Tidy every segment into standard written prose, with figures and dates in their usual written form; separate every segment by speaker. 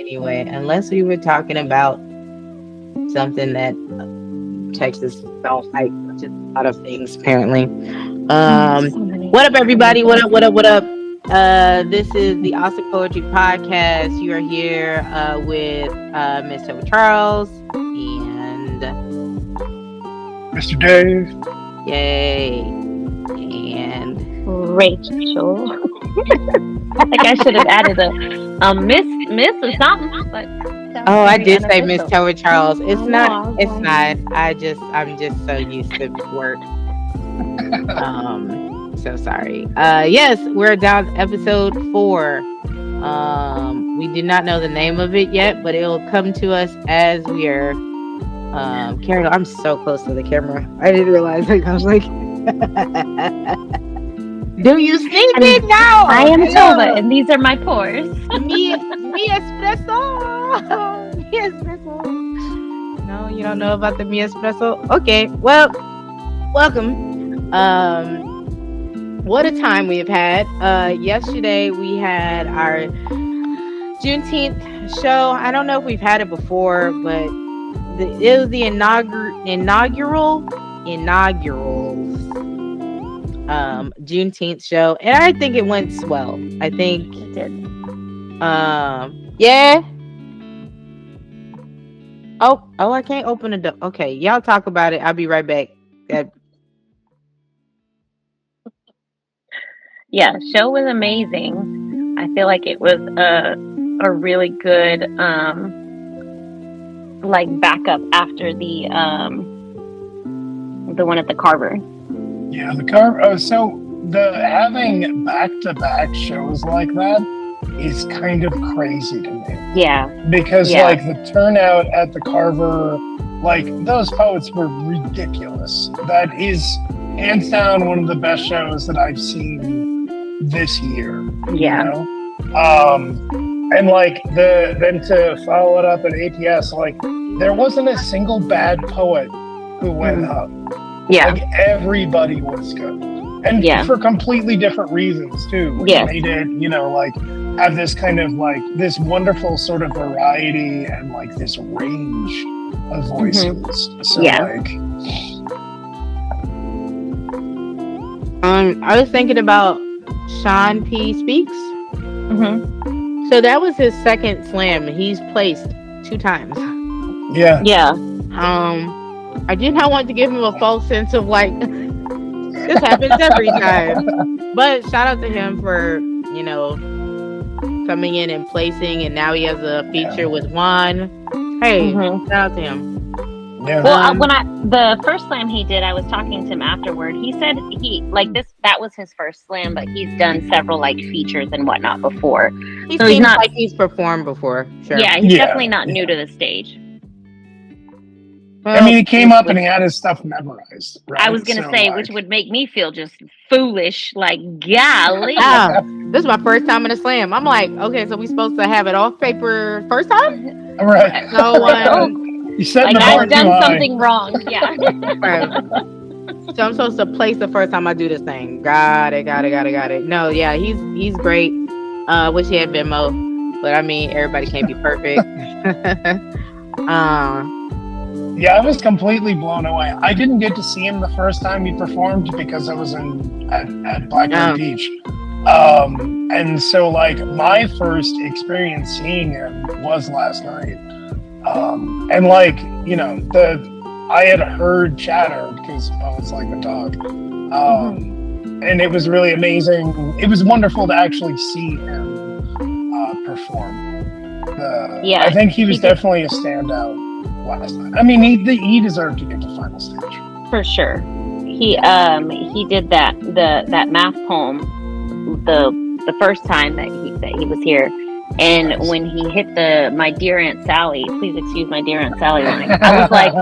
Speaker 1: anyway, unless we were talking about something that Texas don't like, just a lot of things apparently. What up, everybody? What up? What up? What up? This is the Awesome Poetry Podcast. You are here with Miss Tova Charles and
Speaker 2: Mr. Dave.
Speaker 1: Yay. And
Speaker 3: Rachel. I think I should have added a miss or something. But
Speaker 1: I did say Miss Tova Charles. It's not. I'm just so used to work. So sorry. Yes, we're down to episode 4. We do not know the name of it yet, but it'll come to us as we are carrying on. I'm so close to the camera. I didn't realize. I was like, do you see me now?
Speaker 3: I am Tova, and these are my pores.
Speaker 1: Me Espresso. Me Espresso. No, you don't know about the Me Espresso? Okay, well, welcome. What a time we have had. Yesterday we had our Juneteenth show. I don't know if we've had it before, but it was the inaugural Juneteenth show, and I think it went swell. I think
Speaker 3: It did.
Speaker 1: yeah. Oh, I can't open the door. Okay, y'all talk about it. I'll be right back.
Speaker 3: Yeah, show was amazing. I feel like it was a really good like backup after the one at the Carver.
Speaker 2: Yeah, the Carver. So the having back-to-back shows like that is kind of crazy to me.
Speaker 3: Yeah.
Speaker 2: Because like the turnout at the Carver, like those poets were ridiculous. That is hands down one of the best shows that I've seen this year.
Speaker 3: Yeah.
Speaker 2: You know? And like then to follow it up at APS, like there wasn't a single bad poet who went up.
Speaker 3: Yeah.
Speaker 2: Like everybody was good. And for completely different reasons too. Which made it, you know, like have this kind of like this wonderful sort of variety and like this range of voices. So like
Speaker 1: I was thinking about Sean P. Speaks. So that was his second slam. He's placed 2 times.
Speaker 2: Yeah.
Speaker 1: I did not want to give him a false sense of like this happens every time. But shout out to him for, you know, coming in and placing, and now he has a feature with Juan. Hey, shout out to him.
Speaker 2: Yeah.
Speaker 3: Well, the first slam he did, I was talking to him afterward. He said that was his first slam, but he's done several like features and whatnot before.
Speaker 1: He seems not like he's performed before. Sure.
Speaker 3: Yeah, he's definitely not new to the stage.
Speaker 2: Well, I mean, he came up and he had his stuff memorized. Right?
Speaker 3: I was going to say, which would make me feel just foolish, like, golly.
Speaker 1: This is my first time in a slam. I'm like, okay, so we supposed to have it off paper first time?
Speaker 2: Right.
Speaker 1: So,
Speaker 2: you said
Speaker 3: like I've done something wrong. Yeah.
Speaker 1: Right. So I'm supposed to place the first time I do this thing. Got it. No, yeah, he's great. Wish he had Venmo, but I mean, everybody can't be perfect.
Speaker 2: Yeah, I was completely blown away. I didn't get to see him the first time he performed because I was at Blackbird Beach. And so like my first experience seeing him was last night. And like, you know, I had heard chatter because it's like a dog. And it was really amazing. It was wonderful to actually see him perform. I think he was definitely a standout last night. I mean, he deserved to get to final stage
Speaker 3: for sure. He did that math poem the first time that he was here, and when he hit my dear Aunt Sally, please excuse my dear Aunt Sally, I was like,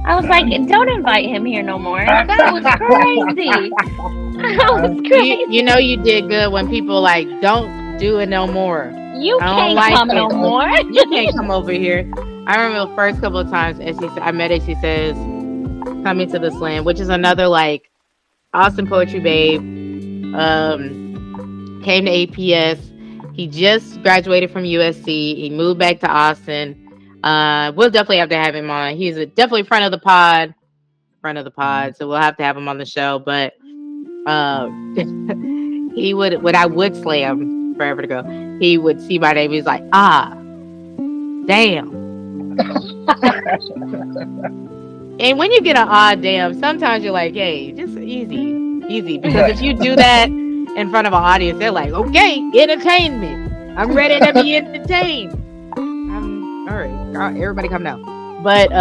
Speaker 3: I was like, don't invite him here no more. That was crazy. That was crazy.
Speaker 1: You know you did good when people like don't do it no more.
Speaker 3: You can't come no more.
Speaker 1: You can't come over here. I remember the first couple of times I met her, she says, coming to the slam, which is another like awesome poetry babe. Came to APS He just graduated from USC. He moved back to Austin. We'll definitely have to have him on. He's definitely front of the pod. So we'll have to have him on the show. But he would, when I would slam forever to go, he would see my name. He's like, damn. And when you get an damn, sometimes you're like, hey, just easy. Because if you do that in front of an audience, they're like, okay, entertain me. I'm ready to be entertained. All right, everybody come down. But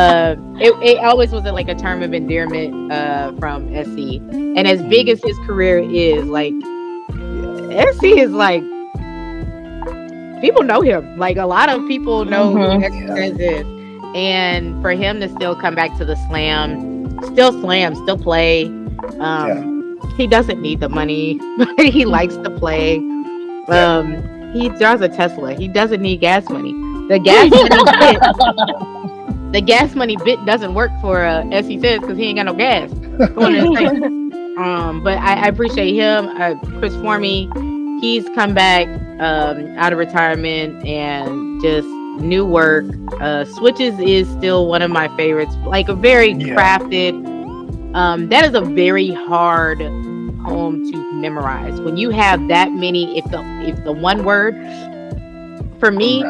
Speaker 1: it always was like a term of endearment from SC. And as big as his career is, like, SC is like, people know him. Like, a lot of people know who Express is. And for him to still come back to the slam, still play. He doesn't need the money, but he likes to play. He drives a Tesla. He doesn't need gas money. The gas money bit doesn't work for SC says because he ain't got no gas. But I appreciate him. Chris Formey, he's come back out of retirement and just new work. Switches is still one of my favorites. Like a very crafted. That is a very hard poem to memorize. When you have that many, if the one word, for me,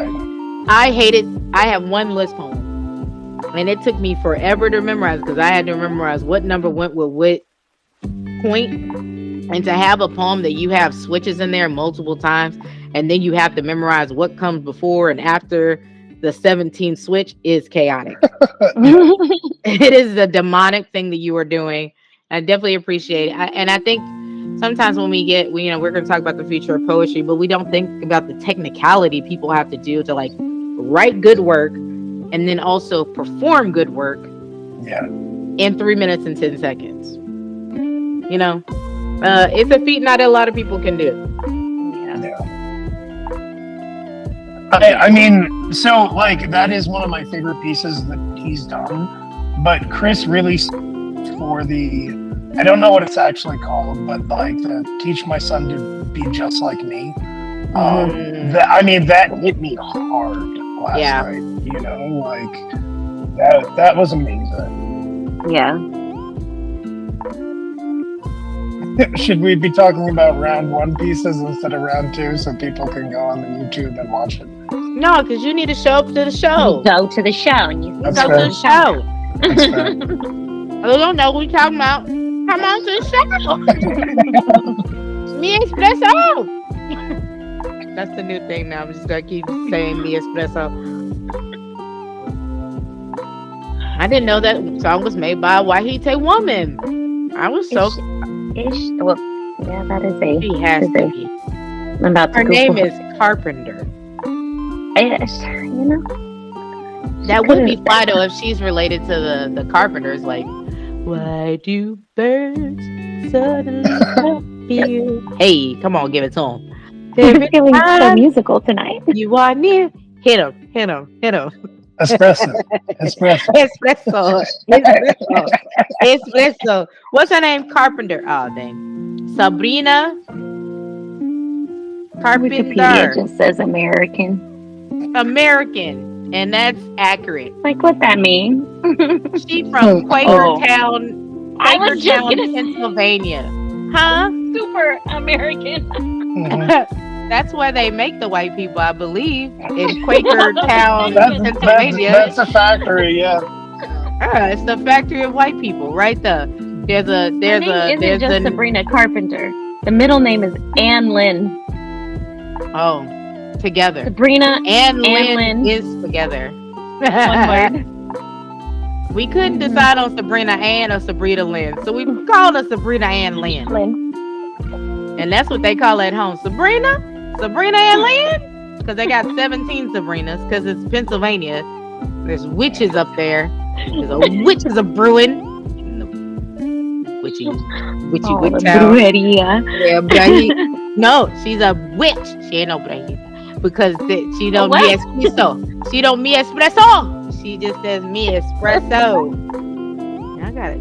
Speaker 1: I hate it. I have one list poem, and it took me forever to memorize because I had to memorize what number went with what point. And to have a poem that you have switches in there multiple times, and then you have to memorize what comes before and after the 17th switch is chaotic. It is the demonic thing that you are doing. I definitely appreciate it. And I think sometimes when we're going to talk about the future of poetry, but we don't think about the technicality people have to do to like write good work and then also perform good work in 3 minutes and 10 seconds. You know, it's a feat not a lot of people can do.
Speaker 2: I mean, so like that is one of my favorite pieces that he's done. But Chris really for I don't know what it's actually called, but like the Teach My Son to Be Just Like Me. That hit me hard last night. You know, like that was amazing.
Speaker 3: Yeah.
Speaker 2: Should we be talking about round 1 pieces instead of round 2 so people can go on the YouTube and watch it?
Speaker 1: No, because you need to show up to the show.
Speaker 3: Go to the show and you
Speaker 2: That's
Speaker 3: go
Speaker 2: fair.
Speaker 3: to the show.
Speaker 2: That's fair.
Speaker 1: I don't know what we're talking about. Come on to the show. Me Espresso. That's the new thing now. I'm just gonna keep saying Me Espresso. I didn't know that song was made by a Wahite woman. I was so
Speaker 3: Well, yeah, that is a.
Speaker 1: She has to be.
Speaker 3: I'm about to
Speaker 1: Her
Speaker 3: Google
Speaker 1: name is Carpenter.
Speaker 3: You know,
Speaker 1: that would be fly though if she's related to the Carpenters. Like, why do birds suddenly appear? Hey, come on, give it to them.
Speaker 3: We're feeling so musical tonight.
Speaker 1: You are near. Hit him.
Speaker 2: Espresso.
Speaker 1: What's her name? Carpenter. Oh, dang. Sabrina Carpenter.
Speaker 3: Wikipedia just says American.
Speaker 1: And that's accurate.
Speaker 3: Like what that means?
Speaker 1: She from Quakertown,
Speaker 3: I was just gonna
Speaker 1: Pennsylvania. Huh?
Speaker 3: Super American.
Speaker 1: That's where they make the white people, I believe, in Quakertown, Pennsylvania.
Speaker 2: That's a factory, yeah.
Speaker 1: It's the factory of white people, right there. There's
Speaker 3: just Sabrina Carpenter. The middle name is Ann Lynn.
Speaker 1: Oh, together.
Speaker 3: Sabrina
Speaker 1: and Lynn,
Speaker 3: Lynn
Speaker 1: is together.
Speaker 3: One word.
Speaker 1: We couldn't decide on Sabrina Ann or Sabrina Lynn, so we called her Sabrina Ann Lynn. And that's what they call at home. Sabrina Ann Lynn? Because they got 17 Sabrinas, because it's Pennsylvania. There's witches up there. There's witches a brewing. Witchy witch town. Yeah, no, she's a witch. She ain't no brujita. Because she don't me espresso. She don't me espresso. She just says me espresso.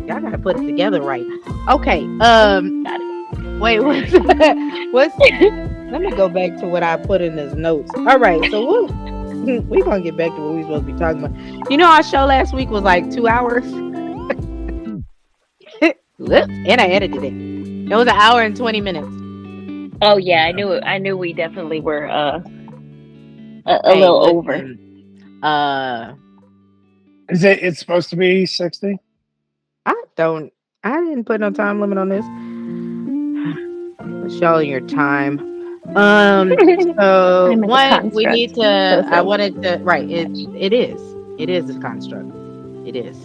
Speaker 1: Y'all gotta put it together right. Okay. Wait, what's Let me go back to what I put in his notes. All right, so we're gonna get back to what we're supposed to be talking about. You know, our show last week was like 2 hours. And I edited it. It was 1 hour and 20 minutes.
Speaker 3: Oh yeah, I knew we definitely were a little over.
Speaker 2: It's supposed to be 60?
Speaker 1: I didn't put no time limit on this. Let's show your time. So one, we need to. I wanted to. Right. It is. It is a construct. It is.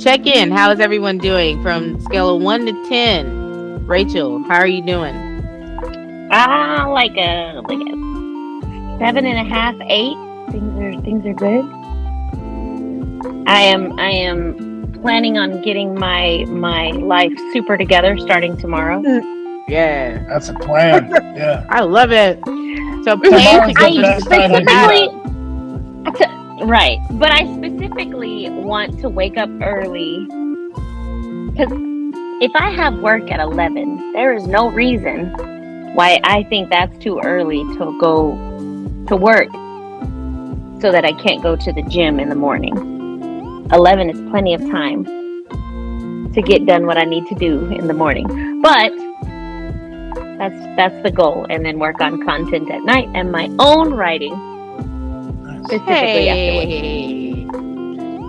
Speaker 1: Check in. How is everyone doing from scale of 1 to 10? Rachel, how are you doing?
Speaker 3: Like a 7.5, 8. Things are good. I am planning on getting my life super together starting tomorrow.
Speaker 1: Yeah,
Speaker 2: that's a plan. Yeah,
Speaker 1: I love it. So
Speaker 3: right, but I specifically want to wake up early because if I have work at 11, there is no reason why I think that's too early to go to work so that I can't go to the gym in the morning. 11 is plenty of time to get done what I need to do in the morning. But that's the goal, and then work on content at night and my own writing. Specifically after work.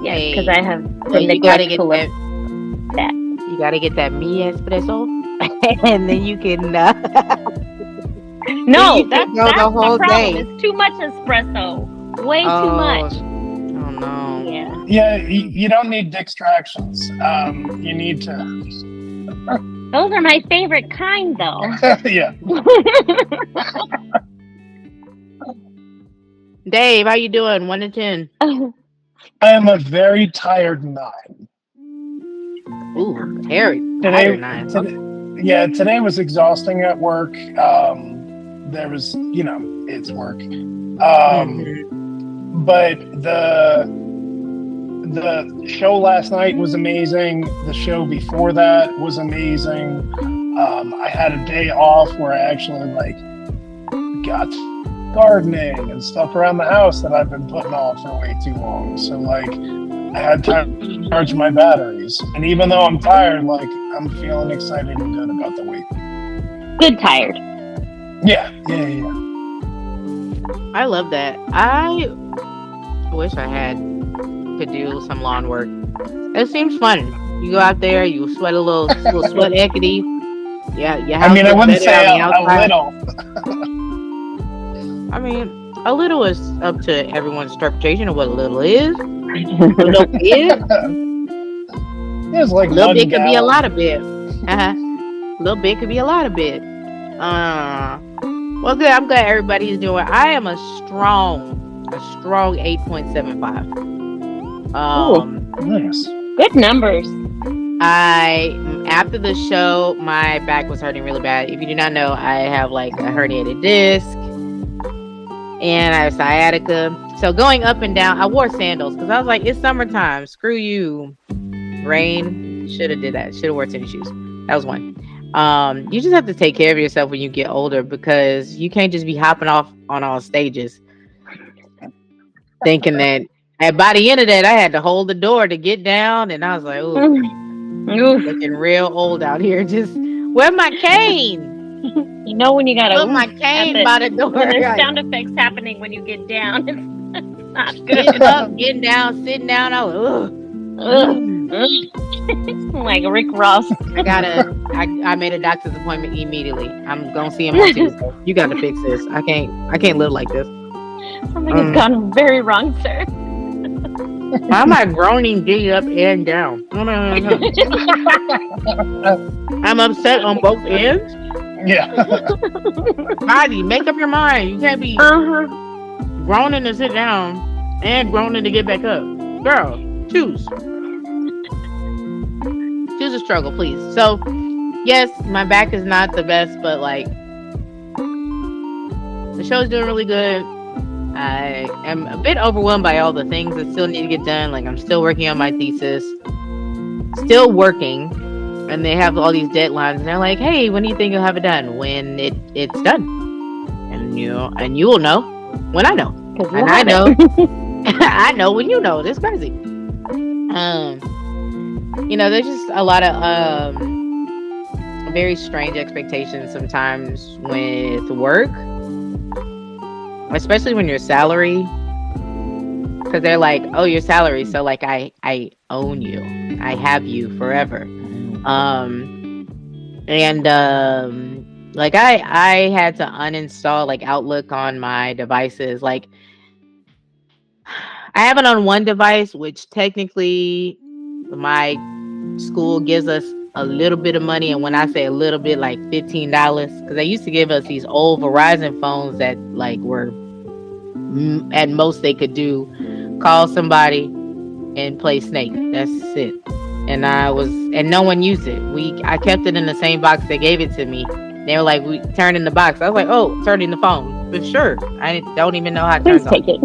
Speaker 3: Yes, because I have the neglectful of that.
Speaker 1: You gotta get that Espresso, and then you can.
Speaker 3: No, that's
Speaker 1: the whole
Speaker 3: the problem.
Speaker 1: day.
Speaker 3: It's too much espresso. Way too much.
Speaker 1: Oh no.
Speaker 3: Yeah.
Speaker 2: Yeah, you don't need distractions. You need to.
Speaker 3: Those are my favorite kind, though.
Speaker 2: Yeah.
Speaker 1: Dave, how you doing? 1 to 10.
Speaker 2: I am a very tired 9.
Speaker 1: Ooh, tired 9.
Speaker 2: Today was exhausting at work. There was, it's work. But the show last night was amazing. The show before that was amazing. I had a day off where I actually got gardening and stuff around the house that I've been putting off for way too long. So I had time to charge my batteries. And even though I'm tired, I'm feeling excited and good about the week.
Speaker 3: Good tired.
Speaker 2: Yeah.
Speaker 1: I love that. I wish I could do some lawn work. It seems fun. You go out there, you sweat a little sweat equity. Yeah.
Speaker 2: I mean, I wouldn't say a little.
Speaker 1: I mean, a little is up to everyone's interpretation of what a little is. A little bit.
Speaker 2: It's like
Speaker 1: a little bit could be a lot of bit. A little bit could be a lot of bit. Well, good. I'm glad everybody's doing. I am a strong 8.75.
Speaker 2: Nice.
Speaker 3: Good numbers.
Speaker 1: After the show, my back was hurting really bad. If you do not know, I have a herniated disc and I have sciatica. So going up and down, I wore sandals because I was like, it's summertime. Screw you, rain. Should have did that. Should have wore tennis shoes. That was one. You just have to take care of yourself when you get older because you can't just be hopping off on all stages thinking that. And by the end of that, I had to hold the door to get down, and I was like, "Ooh, looking real old out here." Just where's my cane?
Speaker 3: You know when you gotta
Speaker 1: put my cane by the door.
Speaker 3: When there's sound effects happening when you get down. It's not good.
Speaker 1: Getting up, getting down, sitting down. I was
Speaker 3: like Rick Ross.
Speaker 1: I made a doctor's appointment immediately. I'm gonna see him on Tuesday. You got to fix this. I can't live like this.
Speaker 3: Something has gone very wrong, sir.
Speaker 1: Why am I groaning D up and down? No. I'm upset on both ends.
Speaker 2: Yeah.
Speaker 1: Body, make up your mind. You can't be groaning to sit down and groaning to get back up. Girl, choose. Choose a struggle, please. So, yes, my back is not the best, but the show's doing really good. I am a bit overwhelmed by all the things that still need to get done. I'm still working on my thesis. Still working. and they have all these deadlines, and they're like, "Hey, when do you think you'll have it done?" When it's done, and you will know when I know, and I know I know when you know. That's crazy. There's just a lot of very strange expectations sometimes with work, especially when you're salary, because they're like, "Oh, your salary, so like I own you, I have you forever." And like I had to uninstall like Outlook on my devices. Like I have it on one device, which technically my school gives us a little bit of money, and when I say a little bit, like $15, because they used to give us these old Verizon phones that like were at most they could do call somebody and play Snake. That's it. And no one used it. I kept it in the same box they gave it to me. They were like, "We turned in the box." I was like, "Oh, turning the phone." But sure, I don't even know how to turn it on.
Speaker 3: Take it.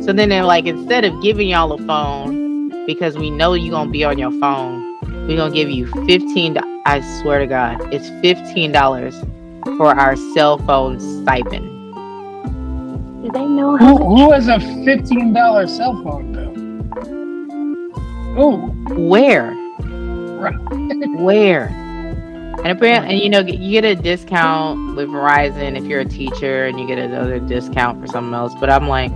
Speaker 1: So then they're like, instead of giving y'all a phone, because we know you're going to be on your phone, we're going to give you $15. I swear to God, it's $15 for our cell phone stipend.
Speaker 3: Do they know
Speaker 2: who has a $15 cell phone bill?
Speaker 1: Oh, where?
Speaker 2: Right.
Speaker 1: Where? And apparently, you get a discount with Verizon if you're a teacher, and you get another discount for something else. But I'm like,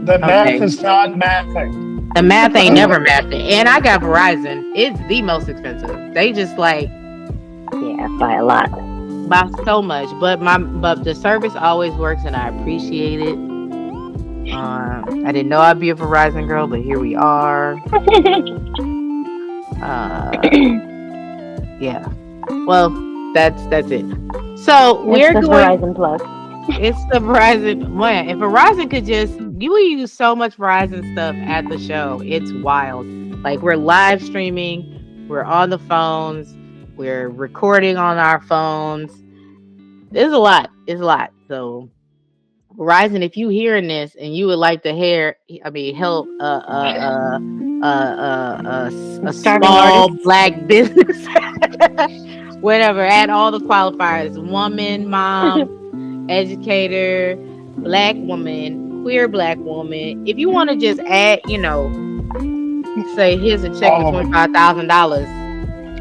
Speaker 2: the math is not mathing.
Speaker 1: The math ain't never mathing. And I got Verizon. It's the most expensive. They just like,
Speaker 3: yeah, by a lot,
Speaker 1: by so much. But the service always works, and I appreciate it. I didn't know I'd be a Verizon girl, but here we are. Yeah. Well, that's it. So we're going
Speaker 3: Verizon Plus.
Speaker 1: It's the Verizon. Man, if Verizon could we use so much Verizon stuff at the show. It's wild. Like we're live streaming, we're on the phones, we're recording on our phones. It's a lot. So Verizon, if you hearing this and you would like to help a small black business, whatever, add all the qualifiers: woman, mom, educator, black woman, queer black woman. If you want to just add, say here's a check for $25,000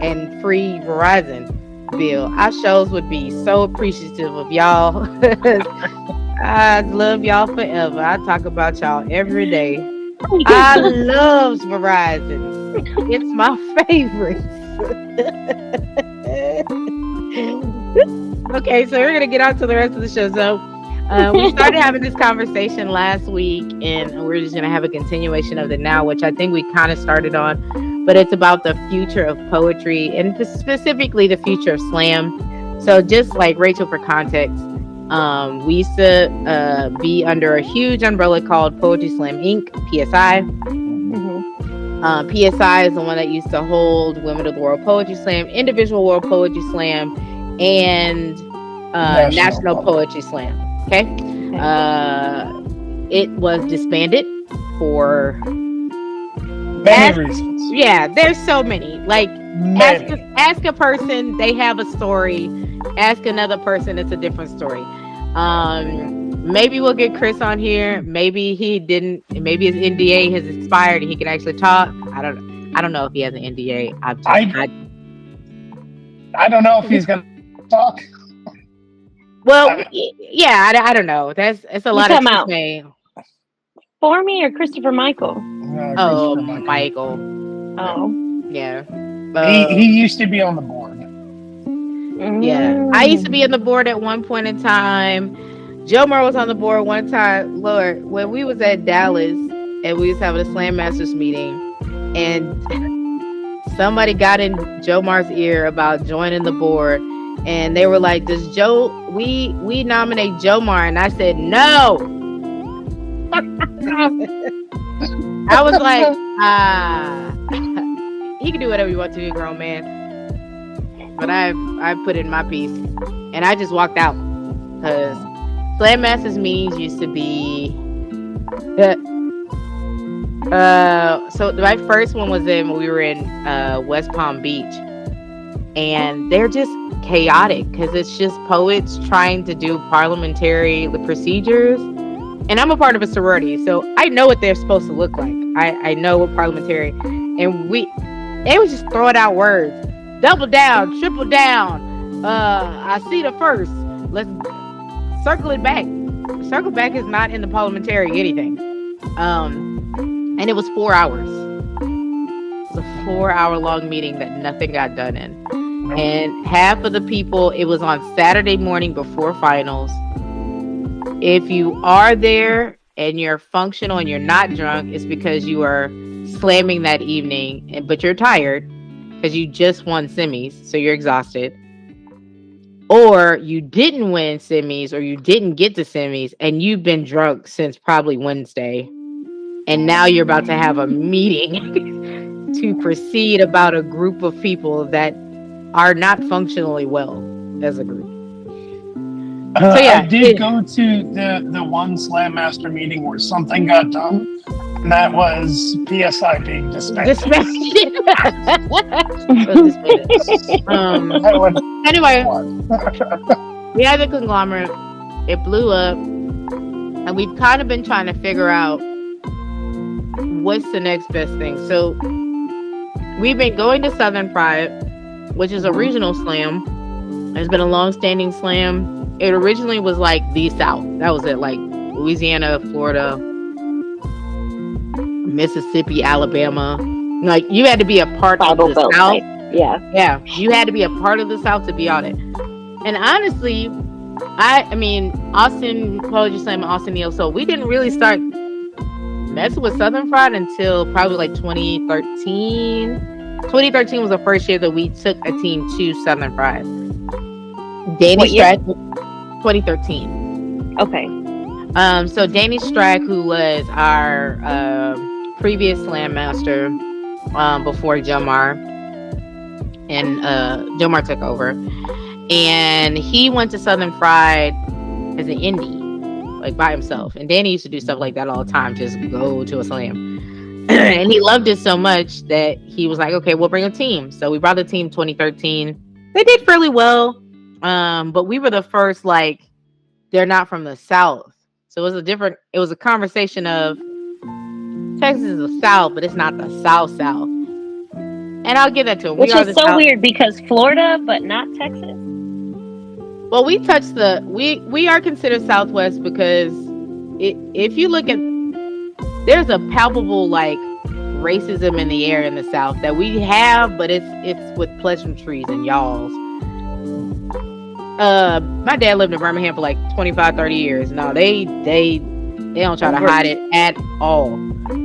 Speaker 1: and free Verizon bill, our shows would be so appreciative of y'all. I love y'all forever. I talk about y'all every day. I love Verizon. It's my favorite. Okay, so we're going to get on to the rest of the show. So we started having this conversation last week, and we're just going to have a continuation of it now, which I think we kind of started on. But it's about the future of poetry, and specifically the future of slam. So just like Rachel, for context, we used to be under a huge umbrella called Poetry Slam Inc., PSI. Mm-hmm. PSI is the one that used to hold Women of the World Poetry Slam, Individual World Poetry Slam, and National Poetry Slam. Okay. It was disbanded for
Speaker 2: many reasons.
Speaker 1: Yeah, there's so many. Like, ask a person, they have a story. Ask another person, it's a different story. Maybe we'll get Chris on here. Maybe he didn't. Maybe his NDA has expired and he can actually talk. I don't know if he has an NDA.
Speaker 2: I don't know if he's gonna talk.
Speaker 1: Well, yeah, I don't know. It's a lot of name.
Speaker 3: For me or Christopher Michael?
Speaker 1: Michael.
Speaker 3: Oh,
Speaker 1: yeah.
Speaker 2: He used to be on the board.
Speaker 1: Yeah, I used to be on the board at one point in time. Joe Moore was on the board one time. Lord, when we was at Dallas and we was having a Slam Masters meeting, and somebody got in Joe Moore's ear about joining the board, and they were like, "Does we nominate Joe Moore?" And I said, "No." I was like, he can do whatever he wants to, grown man. But I've put in my piece, and I just walked out because Slam Masters meetings used to be So my first one was we were in West Palm Beach, and they're just chaotic because it's just poets trying to do parliamentary procedures. And I'm a part of a sorority, so I know what they're supposed to look like. I know what parliamentary, and they was just throwing out words, double down, triple down. I see the first. Let's circle it back. Circle back is not in the parliamentary anything. And it was 4 hours. It was a 4-hour long meeting that nothing got done in. And half of the people, it was on Saturday morning before finals. If you are there and you're functional and you're not drunk, it's because you are slamming that evening, but you're tired because you just won semis, so you're exhausted. Or you didn't win semis, or you didn't get to semis, and you've been drunk since probably Wednesday. And now you're about to have a meeting to proceed about a group of people that are not functionally well as a group. So yeah,
Speaker 2: I did go to the one Slam Master meeting where something got done, and that was PSI being disbanded.
Speaker 1: Anyway, we had the conglomerate. It blew up, and we've kind of been trying to figure out what's the next best thing. So we've been going to Southern Pride, which is a regional slam. It's been a long-standing slam. It originally was like the South. That was it, like Louisiana, Florida, Mississippi, Alabama. Like you had to be a part of the South.
Speaker 3: Right? Yeah,
Speaker 1: you had to be a part of the South to be on it. And honestly, I mean, Austin Poetry Slam, Austin ESO, we didn't really start messing with Southern Pride until probably like 2013. 2013 was the first year that we took a team to Southern Pride. Danny Strack, 2013.
Speaker 3: Okay.
Speaker 1: So Danny Strack, who was our previous Slam Master before Jomar, and Jomar took over, and he went to Southern Pride as an indie, like by himself. And Danny used to do stuff like that all the time, just go to a slam. And he loved it so much that he was like, okay, we'll bring a team. So we brought the team 2013. They did fairly well. But we were the first, like, they're not from the South. So it was a conversation of Texas is the South, but it's not the South. And I'll give that to him.
Speaker 3: Which is so weird because Florida, but not Texas.
Speaker 1: Well, we touched we are considered Southwest because if you look at, there's a palpable, like, racism in the air in the South that we have, but it's with pleasantries and y'alls. My dad lived in Birmingham for like 25, 30 years. No, they don't try to hide it at all.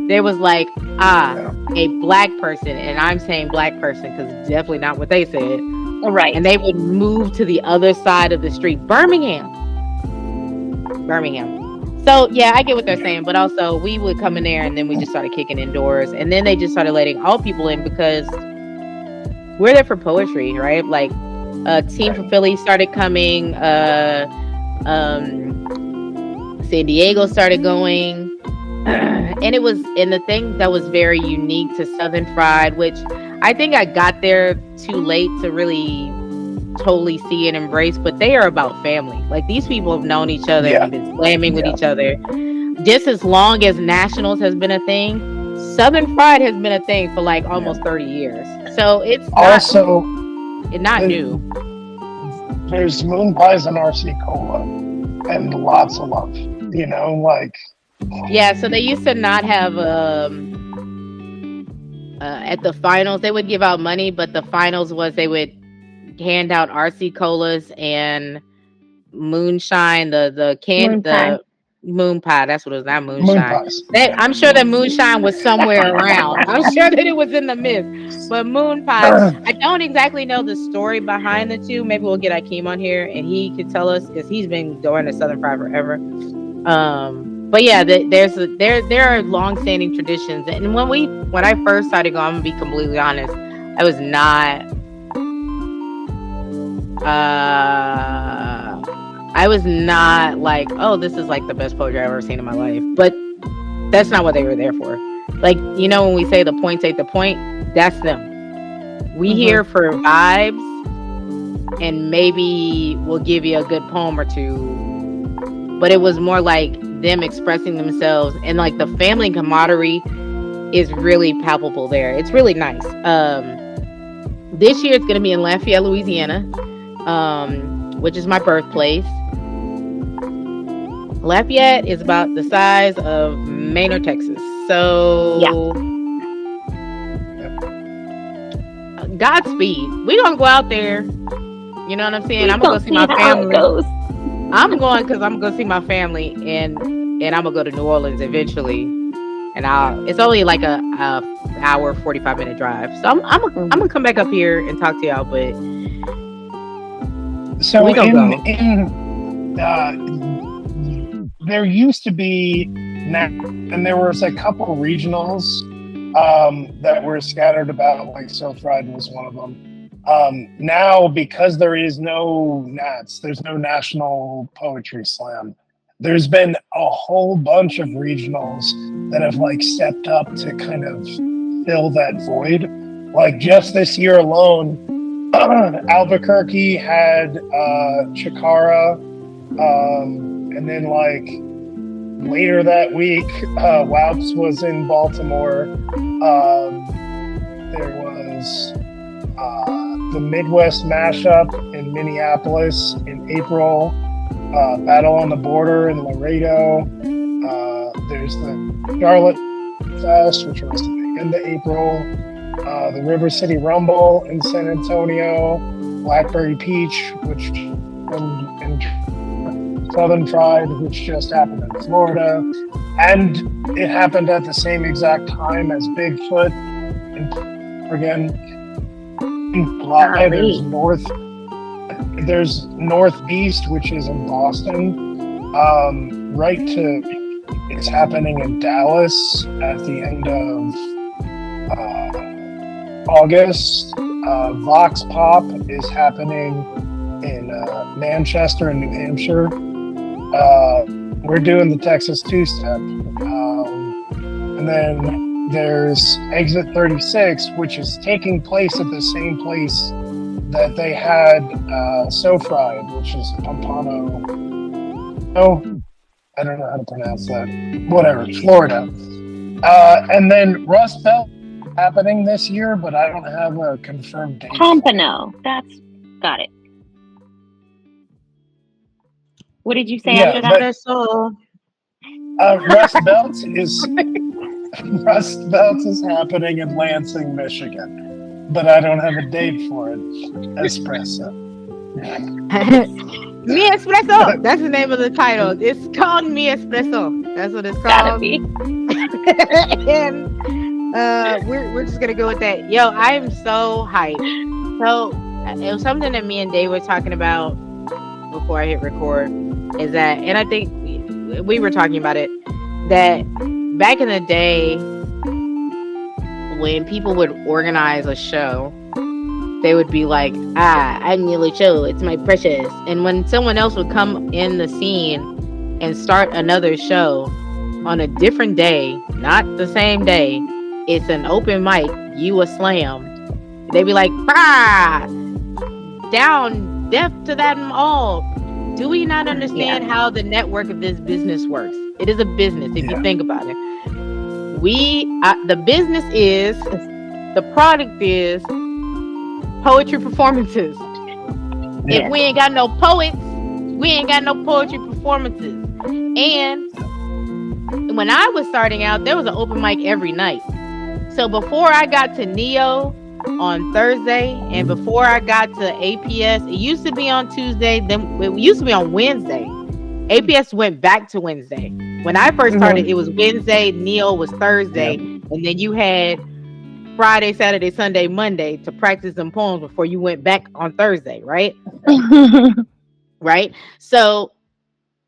Speaker 1: There was like, a black person, and I'm saying black person because it's definitely not what they said.
Speaker 3: Right.
Speaker 1: And they would move to the other side of the street. Birmingham. So yeah, I get what they're saying, but also we would come in there and then we just started kicking indoors, and then they just started letting all people in because we're there for poetry, right? Like, a team from Philly started coming. San Diego started going, and the thing that was very unique to Southern Pride, which I think I got there too late to really totally see and embrace, but they are about family. Like, these people have known each other and been slamming with each other just as long as nationals has been a thing. Southern Pride has been a thing for like almost 30 years. So it's not new.
Speaker 2: There's moon pies and RC Cola and lots of love, like.
Speaker 1: Yeah, so they used to not have at the finals they would give out money, but the finals was they would hand out RC Colas and moonshine, the moon pie. That's what it was, not moonshine. I'm sure that moonshine was somewhere around. I'm sure that it was in the mist. But moon pie, I don't exactly know the story behind the two. Maybe we'll get Akeem on here and he could tell us, because he's been going to Southern Pride forever. But yeah, there are long-standing traditions. And when I first started going, I'm gonna be completely honest, I was not. I was not like, oh, this is like the best poetry I've ever seen in my life. But that's not what they were there for. Like, when we say the points ain't the point, that's them. We here for vibes, and maybe we'll give you a good poem or two. But it was more like them expressing themselves, and like the family camaraderie is really palpable there. It's really nice. This year it's going to be in Lafayette, Louisiana, which is my birthplace. Lafayette is about the size of Maynard, Texas. So, Godspeed. We're going to go out there. You know what I'm saying? I'm going to go see my family. I'm going because I'm going to go see my family, and I'm going to go to New Orleans eventually. And it's only like a hour, 45-minute drive. So I'm going to come back up here and talk to y'all, but
Speaker 2: so there used to be, and there was a couple regionals that were scattered about, like Surf Ride was one of them. Now, because there is no NATS, there's no National Poetry Slam, there's been a whole bunch of regionals that have like stepped up to kind of fill that void. Like just this year alone, Albuquerque had Chikara, and then like later that week, Wouts was in Baltimore. There was the Midwest mashup in Minneapolis in April. Battle on the Border in Laredo. There's the Charlotte Fest, which was the end of April. The River City Rumble in San Antonio. Blackberry Peach, which in Southern Pride, which just happened in Florida. And it happened at the same exact time as Bigfoot in Oregon. There's North Beast, which is in Boston. It's happening in Dallas at the end of August. Vox Pop is happening in Manchester in New Hampshire. We're doing the Texas Two-Step. And then there's Exit 36, which is taking place at the same place that they had Sofride, which is Pompano. Oh, I don't know how to pronounce that. Whatever, Florida. And then Rust Belt happening this year, but I don't have a confirmed date.
Speaker 3: Pompano. Got it. What did you say after that?
Speaker 2: Rust Belt is happening in Lansing, Michigan. But I don't have a date for it. Espresso.
Speaker 1: Mi Espresso. That's the name of the title. It's called Mi Espresso. That's what it's called.
Speaker 3: Gotta be.
Speaker 1: And we're just gonna go with that. Yo, I am so hyped. So it was something that me and Dave were talking about before I hit record. Is that, and I think we were talking about it, that back in the day, when people would organize a show, they would be like, I'm Mueller show, it's my precious. And when someone else would come in the scene and start another show on a different day, not the same day, it's an open mic, you a slam, they'd be like, down, deaf to that all. Do we not understand how the network of this business works? It is a business, if you think about it. The business is, the product is poetry performances. Yeah. If we ain't got no poets, we ain't got no poetry performances. And when I was starting out, there was an open mic every night. So before I got to Neo on Thursday, and before I got to APS, it used to be on Tuesday, then it used to be on Wednesday. APS went back to Wednesday. When I first started, it was Wednesday, Neo was Thursday, and then you had Friday, Saturday, Sunday, Monday to practice them poems before you went back on Thursday, right? Right? So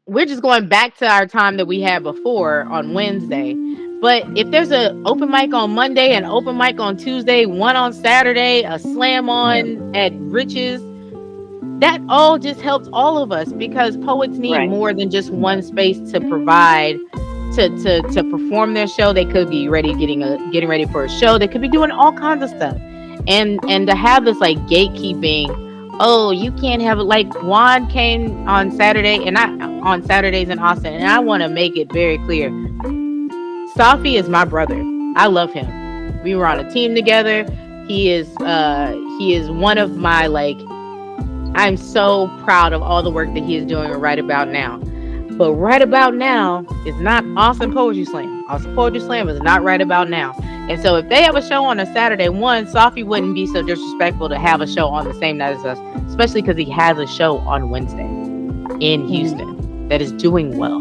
Speaker 1: we're just going back to our time that we had before on Wednesday. But if there's an open mic on Monday, an open mic on Tuesday, one on Saturday, a slam on at Rich's, that all just helps all of us, because poets need more than just one space to provide to perform their show. They could be getting ready for a show. They could be doing all kinds of stuff. And to have this like gatekeeping, oh, you can't have it. Like Juan came on Saturday and on Saturdays in Austin, and I want to make it very clear. Safi is my brother. I love him. We were on a team together. He is one of my, like, I'm so proud of all the work that he is doing right about now. But right about now is not Austin Poetry Slam. Austin Poetry Slam is not right about now. And so if they have a show on a Saturday, Safi wouldn't be so disrespectful to have a show on the same night as us, especially because he has a show on Wednesday in Houston that is doing well.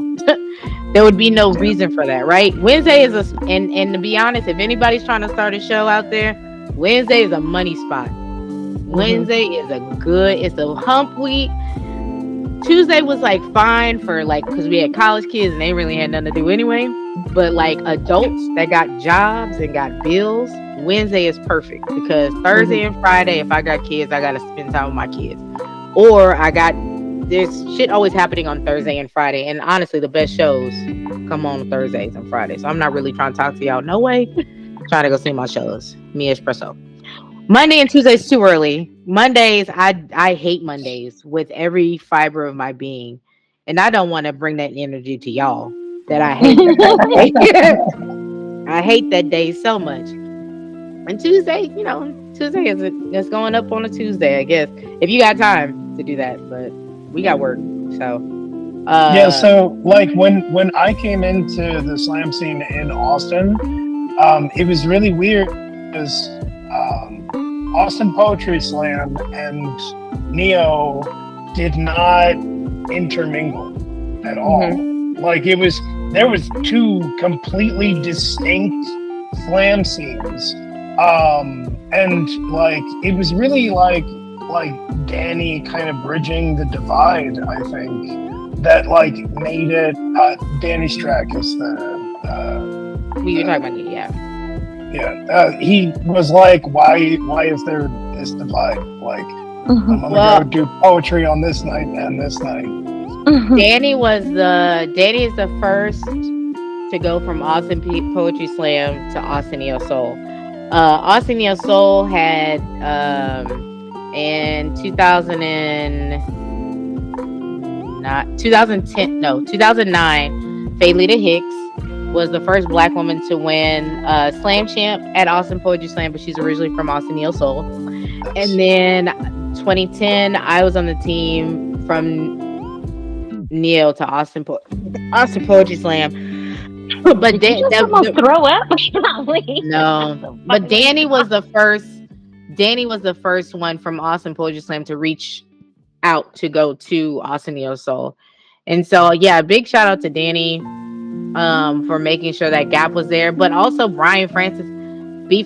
Speaker 1: There would be no reason for that, right? Wednesday is and to be honest, if anybody's trying to start a show out there, Wednesday is a money spot. Wednesday is it's a hump week. Tuesday was like fine for like, because we had college kids and they really had nothing to do anyway. But like adults that got jobs and got bills, Wednesday is perfect because Thursday and Friday, if I got kids, I got to spend time with my kids. Or there's shit always happening on Thursday and Friday. And honestly, the best shows come on Thursdays and Fridays. So I'm not really trying to talk to y'all. No way. I'm trying to go see my shows. Me, Espresso. Monday and Tuesdays too early. Mondays, I hate Mondays with every fiber of my being. And I don't want to bring that energy to y'all that I hate that day. I hate that day so much. And Tuesday, Tuesday is going up on a Tuesday, I guess. If you got time to do that, but we got work. So
Speaker 2: so like when I came into the slam scene in Austin, it was really weird because Austin Poetry Slam and Neo did not intermingle at all. Like there was two completely distinct slam scenes. And like it was really like Danny kind of bridging the divide, I think, that like made it Danny Strack is the
Speaker 1: you're talking about it, yeah.
Speaker 2: Yeah, he was like, why is there this divide? Like, I'm gonna go do poetry on this night and this night.
Speaker 1: Danny is the first to go from Austin Poetry Slam to Austin Neo Soul. Austin Neo Soul had in 2009, Faylita Hicks was the first Black woman to win Slam Champ at Austin Poetry Slam, but she's originally from Austin Neo Soul. And then 2010, I was on the team from Neo to Austin Poetry Slam. But
Speaker 3: throw up?
Speaker 1: No, but Danny was the first. Danny was the first one from Austin Poetry Slam to reach out to go to Austin Neo Soul. And so, yeah, big shout out to Danny for making sure that gap was there. But also Brian Francis. When we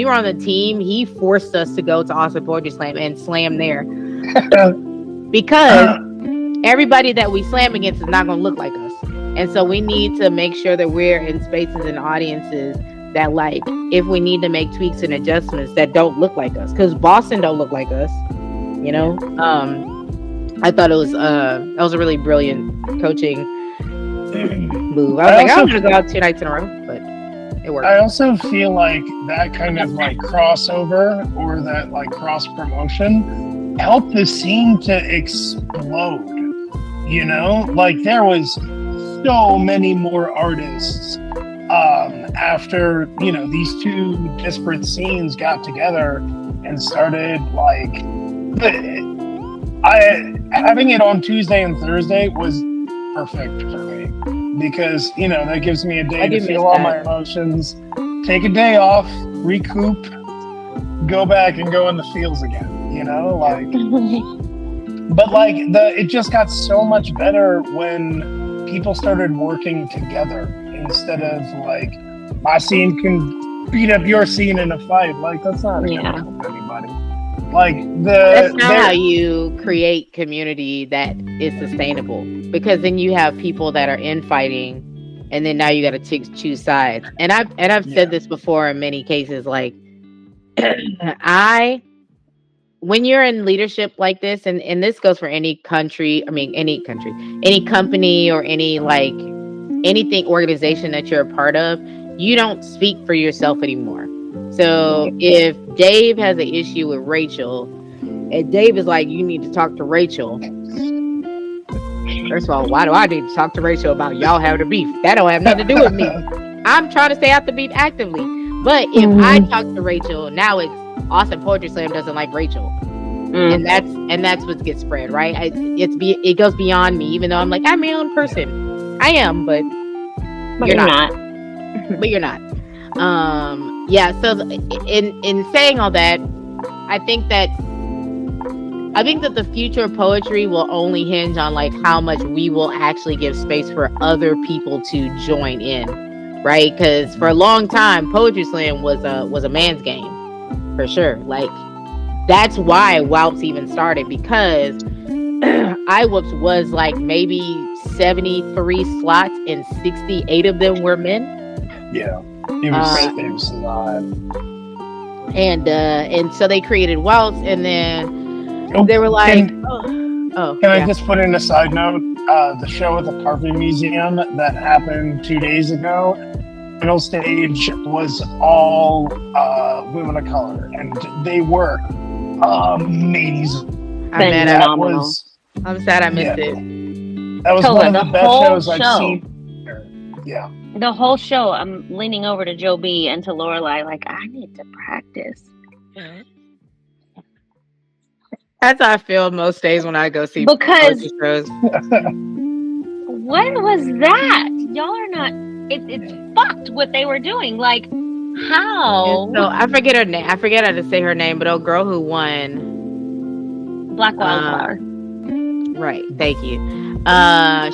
Speaker 1: were on the team, he forced us to go to Austin Poetry Slam and slam there. Because everybody that we slam against is not going to look like us. And so we need to make sure that we're in spaces and audiences that, like, if we need to make tweaks and adjustments that don't look like us, because Boston don't look like us, I thought it was that was a really brilliant coaching move. I was I'm gonna go out 2 nights in a row, but it worked.
Speaker 2: I also feel like that kind of like crossover or that like cross promotion helped the scene to explode. Like there was so many more artists after these two disparate scenes got together and started like having it on Tuesday and Thursday was perfect for me because that gives me a day to feel all my emotions, take a day off, recoup, go back and go in the fields again. But like it just got so much better when people started working together instead of like my scene can beat up your scene in a fight. Like that's not gonna help anybody. Like
Speaker 1: that's not how you create community that is sustainable, because then you have people that are infighting and then now you got to choose sides. And I've said this before in many cases, like when you're in leadership like this, and this goes for any country, I mean any country, any company or any like anything organization that you're a part of, you don't speak for yourself anymore. So if Dave has an issue with Rachel and Dave is like, you need to talk to Rachel. First of all, why do I need to talk to Rachel about y'all having a beef? That don't have nothing to do with me. I'm trying to stay out the beef actively. But if I talk to Rachel, now it's Austin Poetry Slam doesn't like Rachel. And that's what gets spread, right? It goes beyond me, even though I'm like, I'm my own person. I am, but you're not. But you're not. Yeah, so in saying all that, I think that the future of poetry will only hinge on like how much we will actually give space for other people to join in, right? Because for a long time, Poetry Slam was a man's game, for sure. Like that's why Whoops even started, because iWhoops was like maybe 73 slots and 68 of them were men.
Speaker 2: Yeah, it was a lot.
Speaker 1: And so they created Whoops, and then they were like, Can
Speaker 2: I just put in a side note? The show at the Carpet Museum that happened 2 days ago, the final stage was all women of color, and they were amazing.
Speaker 1: I'm sad I missed it.
Speaker 2: That was one of the best shows I've seen. Yeah.
Speaker 3: The whole show, I'm leaning over to Joe B and to Lorelai, like, I need to practice.
Speaker 1: That's how I feel most days when I go see
Speaker 3: because
Speaker 1: shows.
Speaker 3: What was that? Y'all are not. It's fucked what they were doing. Like, how?
Speaker 1: So I forget her name. I forget how to say her name, but a girl who won
Speaker 3: Black Wildflower.
Speaker 1: Right. Thank you.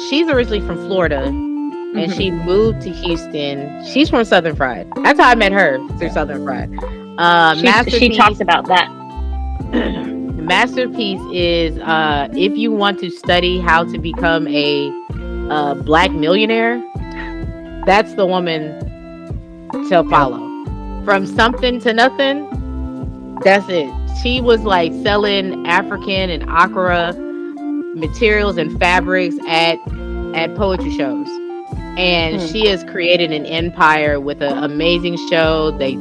Speaker 1: She's originally from Florida, and she moved to Houston. She's from Southern Fried. That's how I met her, through Southern Fried.
Speaker 3: She talks about that.
Speaker 1: Masterpiece is if you want to study how to become a black millionaire, that's the woman to follow. From something to nothing, that's it. She was like selling African and Accra materials and fabrics at poetry shows, and she has created an empire with an amazing show. They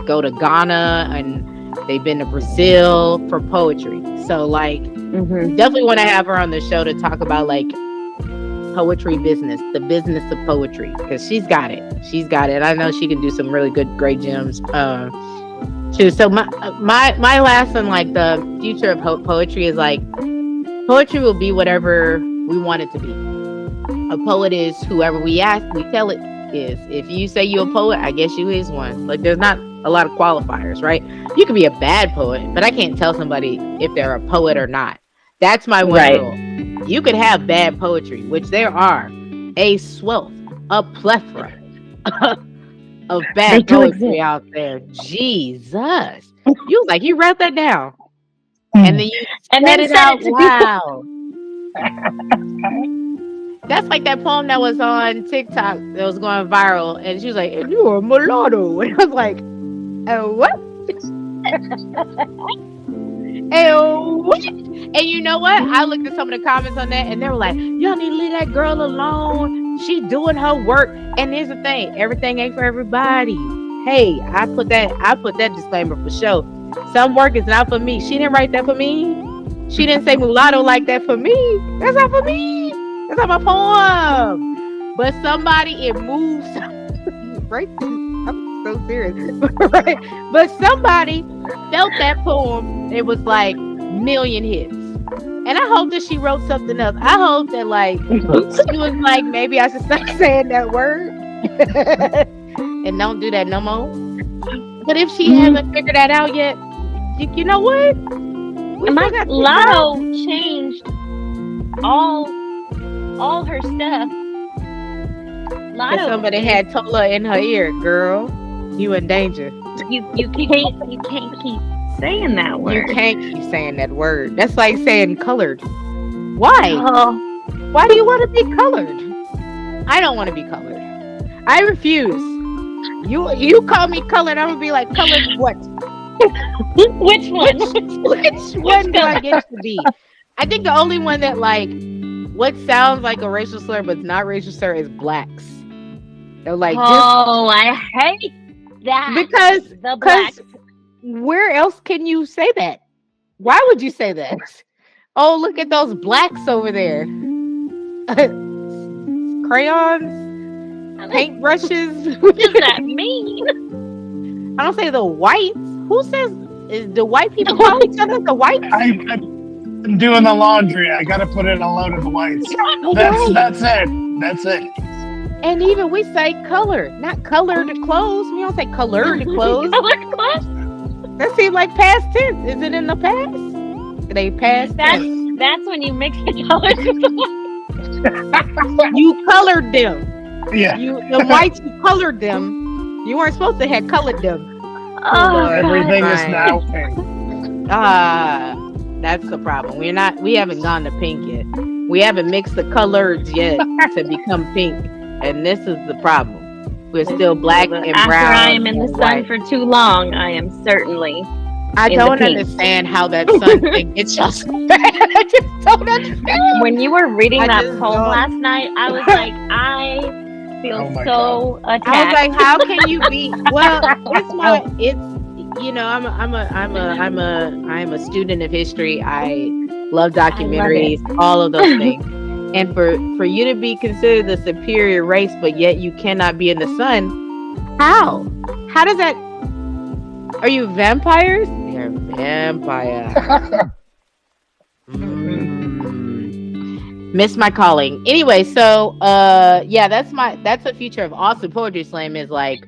Speaker 1: go to Ghana and they've been to Brazil for poetry. So like definitely want to have her on the show to talk about like poetry business, the business of poetry, because she's got it. I know she can do some really great gems too. So my last on like the future of poetry is like, poetry will be whatever we want it to be. A poet is whoever we tell it is. If you say you're a poet, I guess you is one. Like there's not a lot of qualifiers, right? You can be a bad poet, but I can't tell somebody if they're a poet or not. That's my one rule. You could have bad poetry, which there are a swelth, a plethora of bad poetry out there. Jesus. You was like, you wrote that down. And then you said it out loud. That's like that poem that was on TikTok that was going viral, and she was like, and you're a mulatto. And I was like, what? What? And you know what? I looked at some of the comments on that, and they were like, y'all need to leave that girl alone. She's doing her work. And here's the thing, everything ain't for everybody. Hey, I put that disclaimer for sure. Some work is not for me. She didn't write that for me. She didn't say mulatto like that for me. That's not for me. That's not my poem. But somebody, it moves. Right? I'm so serious. Right? But somebody felt that poem. It was like million hits. And I hope that she wrote something else. I hope that like she was like, maybe I should start saying that word and don't do that no more. But if she hasn't figured that out yet, you know what?
Speaker 3: My Lotto changed all her stuff. Lotto,
Speaker 1: somebody had told her in her ear, girl, you in danger.
Speaker 3: You can't keep saying that word.
Speaker 1: You can't keep saying that word. That's like saying colored. Why? Why do you want to be colored? I don't want to be colored. I refuse. You call me colored, I'm gonna be like, colored what?
Speaker 3: Which one?
Speaker 1: Which one do I get to be? I think the only one that like what sounds like a racial slur but it's not racial slur is blacks. They're like
Speaker 3: I hate that
Speaker 1: because
Speaker 3: the blacks.
Speaker 1: Where else can you say that? Why would you say that? Oh, look at those blacks over there. Crayons, paintbrushes.
Speaker 3: What does that mean?
Speaker 1: I don't say the whites. Who says the white people call each other the whites?
Speaker 2: I'm doing the laundry. I gotta put in a load of the whites. That's it.
Speaker 1: And even we say color, not colored clothes. We don't say colored clothes.
Speaker 3: Colored clothes?
Speaker 1: That seems like past tense. Is it in the past? They past tense.
Speaker 3: That's when you mix the colors with the white.
Speaker 1: You colored them.
Speaker 2: Yeah.
Speaker 1: The whites, you colored them. You weren't supposed to have colored them.
Speaker 3: Oh,
Speaker 2: everything
Speaker 3: God.
Speaker 2: is now pink.
Speaker 1: That's the problem. We haven't gone to pink yet. We haven't mixed the colors yet to become pink. And this is the problem. We're still black and brown.
Speaker 3: After I am in the sun
Speaker 1: white.
Speaker 3: for too long, I am certainly.
Speaker 1: I don't understand how that sun thing gets y'all so bad. I just don't understand.
Speaker 3: When you were reading that poem
Speaker 1: don't.
Speaker 3: last night, I was like, I feel so attacked.
Speaker 1: I was like, how can you be? Well, I'm a student of history. I love documentaries, all of those things. And for you to be considered the superior race, but yet you cannot be in the sun, how? How does that? Are you vampires? They're vampires. Miss my calling. Anyway, so that's the future of Austin Poetry Slam. Is like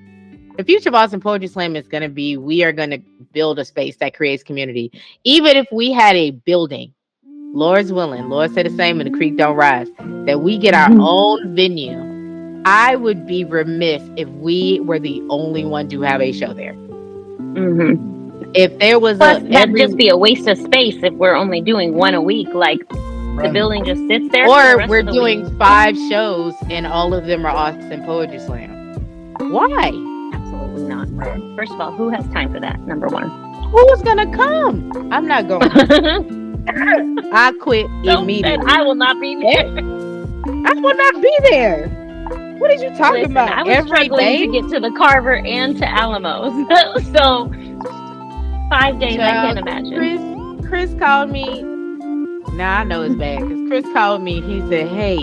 Speaker 1: the future of Austin Poetry Slam is gonna be we are gonna build a space that creates community. Even if we had a building. Lord's willing, Lord said the same and the creek don't rise, that we get our own venue. I would be remiss if we were the only one to have a show there.
Speaker 3: Mm-hmm.
Speaker 1: If there was
Speaker 3: that'd just be a waste of space if we're only doing one a week. Like the building just sits there.
Speaker 1: Or we're doing 5 shows and all of them are Austin Poetry Slam. Why?
Speaker 3: Absolutely not. First of all, who has time for that? Number one.
Speaker 1: Who's gonna come? I'm not going. I quit immediately.
Speaker 3: I will not be there.
Speaker 1: I will not be there. What are you talking about?
Speaker 3: I was struggling to get to the Carver and to Alamo. So 5 days, I can't imagine.
Speaker 1: Chris called me. Now I know it's bad because Chris called me. He said, "Hey,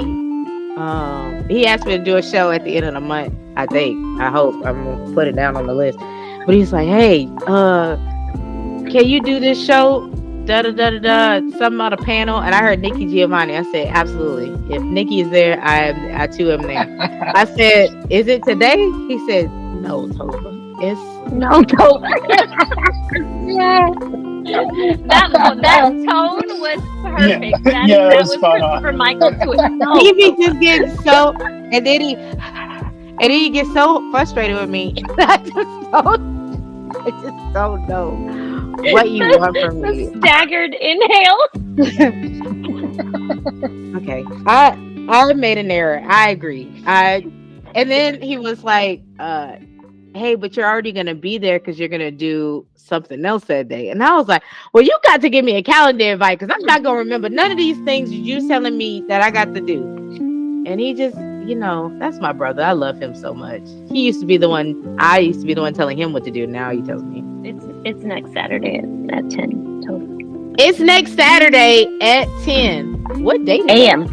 Speaker 1: he asked me to do a show at the end of the month. I hope I'm gonna put it down on the list." But he's like, "Hey, can you do this show? Something on a panel." And I heard Nikki Giovanni. I said, absolutely. If Nikki is there, I too am there. I said, is it today? He said, no, Toba. It's
Speaker 3: no, Toba. that tone was perfect. That was Christopher Michael to it. No.
Speaker 1: He just gets so, and then he gets so frustrated with me. I just don't know what you want from me.
Speaker 3: The staggered inhale.
Speaker 1: Okay, I made an error. I agree. And then he was like, "Hey, but you're already gonna be there because you're gonna do something else that day." And I was like, "Well, you got to give me a calendar invite because I'm not gonna remember none of these things you're telling me that I got to do." And he just, that's my brother. I love him so much. I used to be the one telling him what to do. Now he tells me.
Speaker 3: It's next Saturday at 10 total.
Speaker 1: It's next Saturday at 10. What date?
Speaker 3: AM.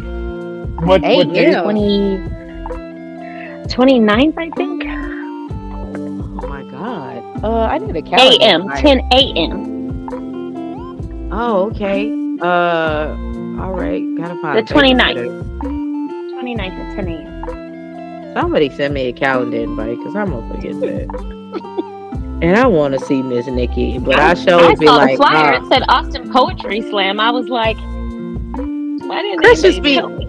Speaker 2: What day?
Speaker 3: 29th, I think.
Speaker 1: Oh my God. I need a calendar.
Speaker 3: AM. 10 AM.
Speaker 1: Oh, okay. All right. Gotta find
Speaker 3: the 29th. 29th at 10 AM.
Speaker 1: Somebody send me a calendar invite because I'm gonna forget that. And I want to see Miss Nikki, but I be like,
Speaker 3: I saw the flyer. It said Austin Poetry Slam. I was like, why didn't
Speaker 1: Chris just
Speaker 3: tell me?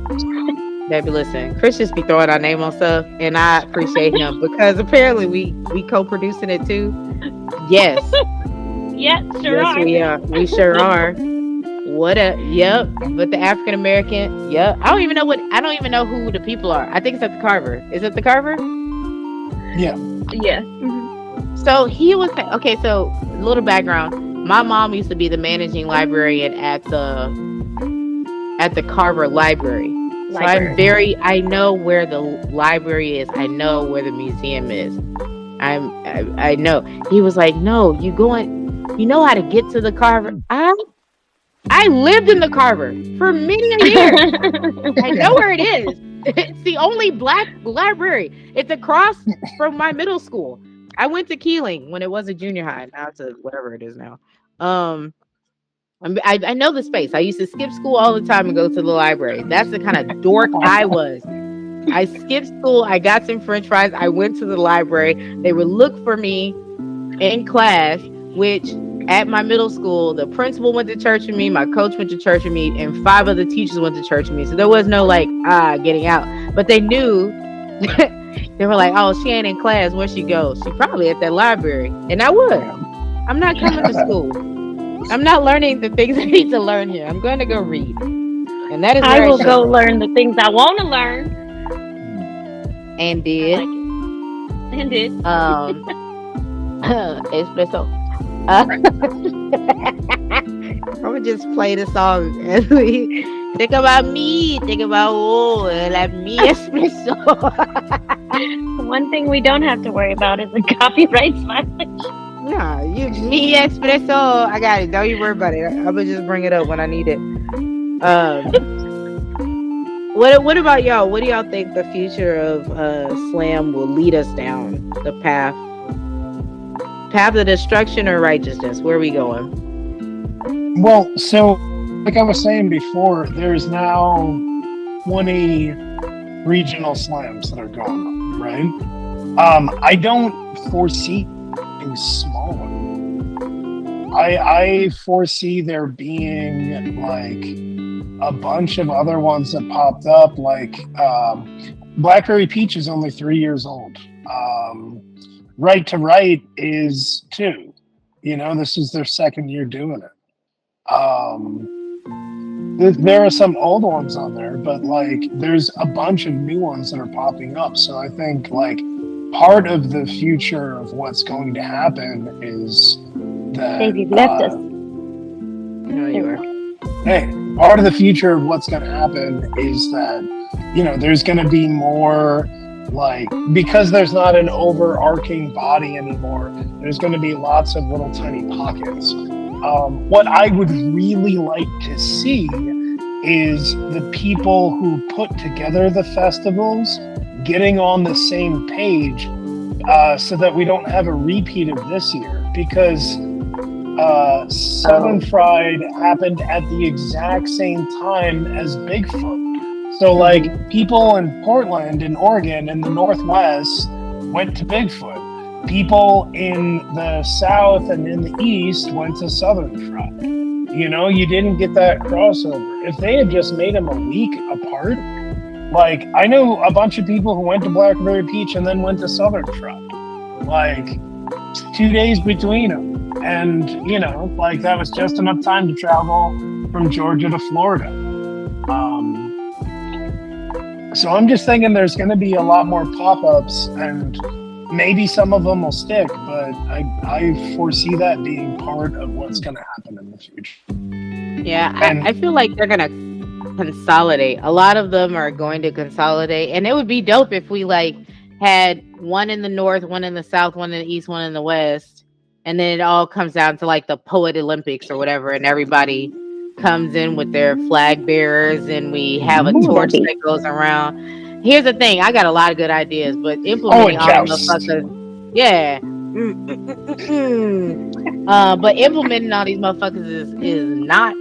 Speaker 1: Baby, listen, Chris just be throwing our name on stuff, and I appreciate him because apparently we co-producing it too. Yes.
Speaker 3: Yes,
Speaker 1: yes, we are. We sure are. Yep. But the African American. Yep. I don't even know who the people are. I think it's at the Carver. Is it the Carver?
Speaker 2: Yeah.
Speaker 3: Yeah.
Speaker 1: So he was okay. So little background. My mom used to be the managing librarian at the Carver Library. So I know where the library is. I know where the museum is. I know. He was like, no, you know how to get to the Carver. I lived in the Carver for many a year. I know where it is. It's the only black library. It's across from my middle school. I went to Keeling when it was a junior high. Now it's a whatever it is now. I know the space. I used to skip school all the time and go to the library. That's the kind of dork I was. I skipped school. I got some French fries. I went to the library. They would look for me in class, which at my middle school, the principal went to church with me, my coach went to church with me, and 5 other teachers went to church with me. So there was no getting out. But they knew. They were like, oh, she ain't in class. Where she go? She probably at that library. And I would. I'm not coming to school. I'm not learning the things I need to learn here. I'm going to go read. And that is where
Speaker 3: I will go learn the things I want to learn.
Speaker 1: And did.
Speaker 3: And did.
Speaker 1: Espresso. I'm going to just play the song as we think about me. Think about, me, Espresso.
Speaker 3: One thing we don't have to worry about is the copyright violation.
Speaker 1: Nah, me, Espresso. I got it. Don't you worry about it. I'm going to just bring it up when I need it. What about y'all? What do y'all think the future of slam will lead us down? The path of destruction or righteousness? Where are we going?
Speaker 2: Well, so like I was saying before, there's now 20 regional slams that are going on, right? I don't foresee things smaller. I foresee there being like a bunch of other ones that popped up, like Blackberry Peach is only 3 years old. Right to Right is 2. This is their 2nd year doing it. There are some old ones on there, but like there's a bunch of new ones that are popping up. So I think like part of the future of what's going to happen is that
Speaker 3: Daisy left us.
Speaker 1: No, you are.
Speaker 2: Hey, part of the future of what's going to happen is that there's going to be more like, because there's not an overarching body anymore, there's going to be lots of little tiny pockets. What I would really like to see is the people who put together the festivals getting on the same page so that we don't have a repeat of this year, because Southern Fried happened at the exact same time as Bigfoot. So like people in Portland and Oregon in the Northwest went to Bigfoot. People in the South and in the East went to Southern Fried. You didn't get that crossover. If they had just made them a week apart, like I know a bunch of people who went to Blackberry Peach and then went to Southern Fried, like 2 days between them. And, like that was just enough time to travel from Georgia to Florida. So I'm just thinking there's going to be a lot more pop-ups, and maybe some of them will stick, but I foresee that being part of what's going to happen in the future.
Speaker 1: Yeah, I feel like they're going to consolidate. A lot of them are going to consolidate, and it would be dope if we like had one in the North, one in the South, one in the East, one in the West, and then it all comes down to like the Poet Olympics or whatever, and everybody comes in with their flag bearers, and we have a torch that goes around. Here's the thing, I got a lot of good ideas, but implementing all these motherfuckers, but implementing all these motherfuckers is not.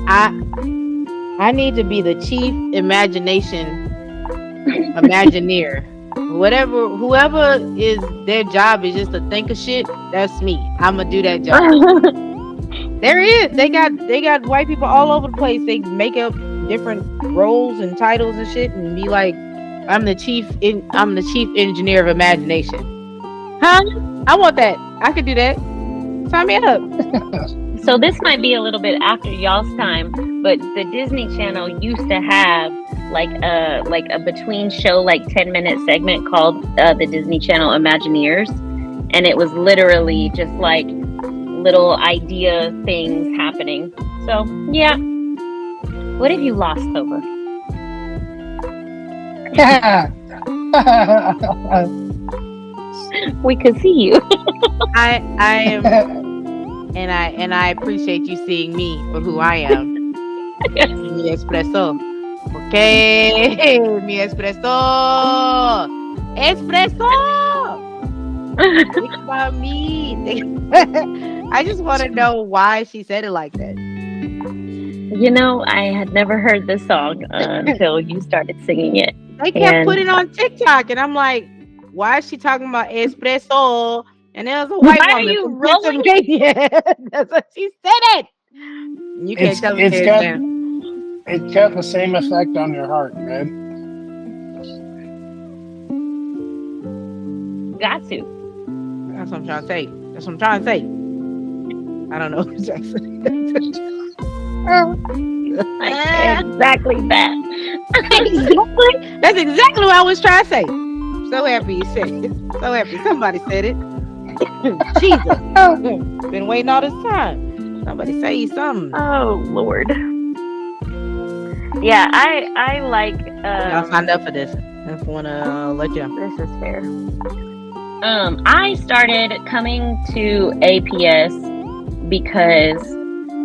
Speaker 1: I need to be the chief imagineer. Whoever is their job is just to think of shit. That's me. I'm gonna do that job. There is. They got white people all over the place. They make up different roles and titles and shit, and be like, I'm the chief engineer of imagination. Huh? I want that. I could do that. Sign me up.
Speaker 3: So this might be a little bit after y'all's time, but the Disney Channel used to have like a between show, like 10-minute segment called the Disney Channel Imagineers. and it was literally just like little idea things happening. So yeah, what have you lost over? We could see you.
Speaker 1: I am, and I appreciate you seeing me for who I am.
Speaker 3: Yes.
Speaker 1: Mi espresso. Okay, mi espresso. Espresso. Think about me. I just want to know why she said it like that.
Speaker 3: You know, I had never heard this song until you started singing it.
Speaker 1: They kept putting it on TikTok, and I'm like, why is she talking about espresso? And there was a white woman from Pennsylvania. That's what she said it. You can't tell me
Speaker 2: it's got the same effect on your heart, man.
Speaker 3: Got to.
Speaker 1: That's what I'm trying to say. That's what I'm trying to say. I don't know what I'm trying to say.
Speaker 3: Exactly that.
Speaker 1: That's exactly what I was trying to say. So happy you said it. So happy somebody said it. Jesus. Been waiting all this time. Somebody say something.
Speaker 3: Oh Lord. Yeah, I like
Speaker 1: y'all signed up for this. I just wanna let you know.
Speaker 3: This is fair. I started coming to APS because,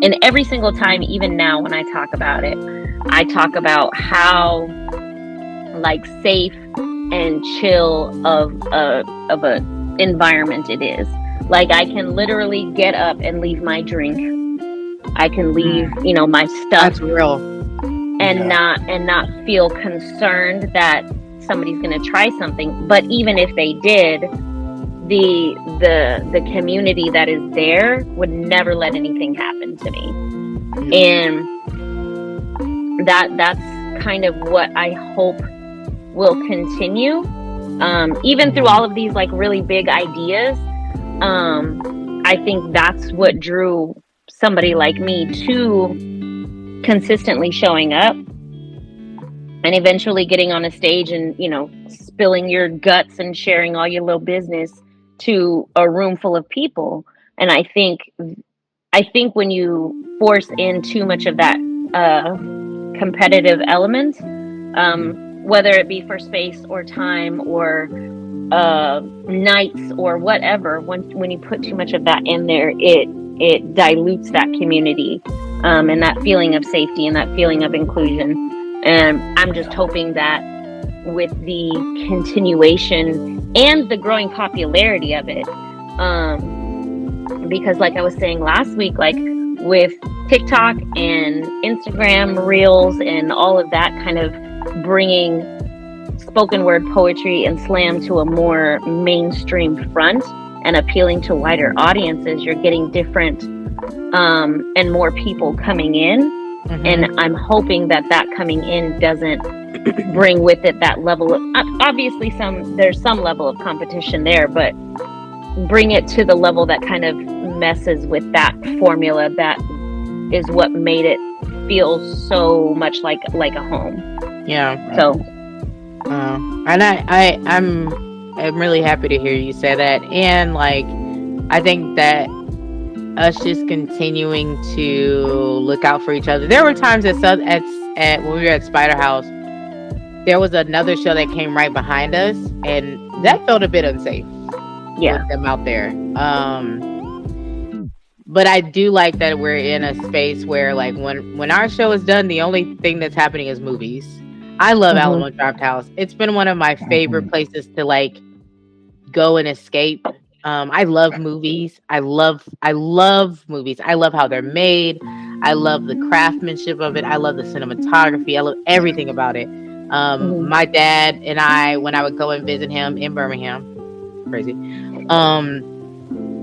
Speaker 3: and every single time, even now when I talk about it, I talk about how like safe and chill of a environment it is. Like I can literally get up and leave my drink. I can leave, you know, my stuff.
Speaker 1: That's real.
Speaker 3: And not feel concerned that somebody's going to try something. But even if they did, the community that is there would never let anything happen to me. And that's kind of what I hope will continue. Even through all of these like really big ideas, I think that's what drew somebody like me to consistently showing up and eventually getting on a stage and, you know, spilling your guts and sharing all your little business to a room full of people. And I think when you force in too much of that competitive element, whether it be for space or time or nights or whatever, when you put too much of that in there, it dilutes that community and that feeling of safety and that feeling of inclusion. And I'm just hoping that with the continuation and the growing popularity of it, because like I was saying last week, like with TikTok and Instagram Reels and all of that kind of bringing spoken word poetry and slam to a more mainstream front and appealing to wider audiences, you're getting different and more people coming in. Mm-hmm. And I'm hoping that coming in doesn't bring with it that level of, obviously there's some level of competition there, but bring it to the level that kind of messes with that formula that is what made it feel so much like a home.
Speaker 1: Yeah.
Speaker 3: So
Speaker 1: and I'm really happy to hear you say that. And like I think that us just continuing to look out for each other. There were times at when we were at Spider House, there was another show that came right behind us, and that felt a bit unsafe.
Speaker 3: Yeah,
Speaker 1: with them out there. But I do like that we're in a space where, like, when our show is done, the only thing that's happening is movies. I love Alamo Drafthouse. It's been one of my favorite places to like go and escape. I love movies. I love movies. I love how they're made. I love the craftsmanship of it. I love the cinematography. I love everything about it. My dad and I, when I would go and visit him in Birmingham, crazy,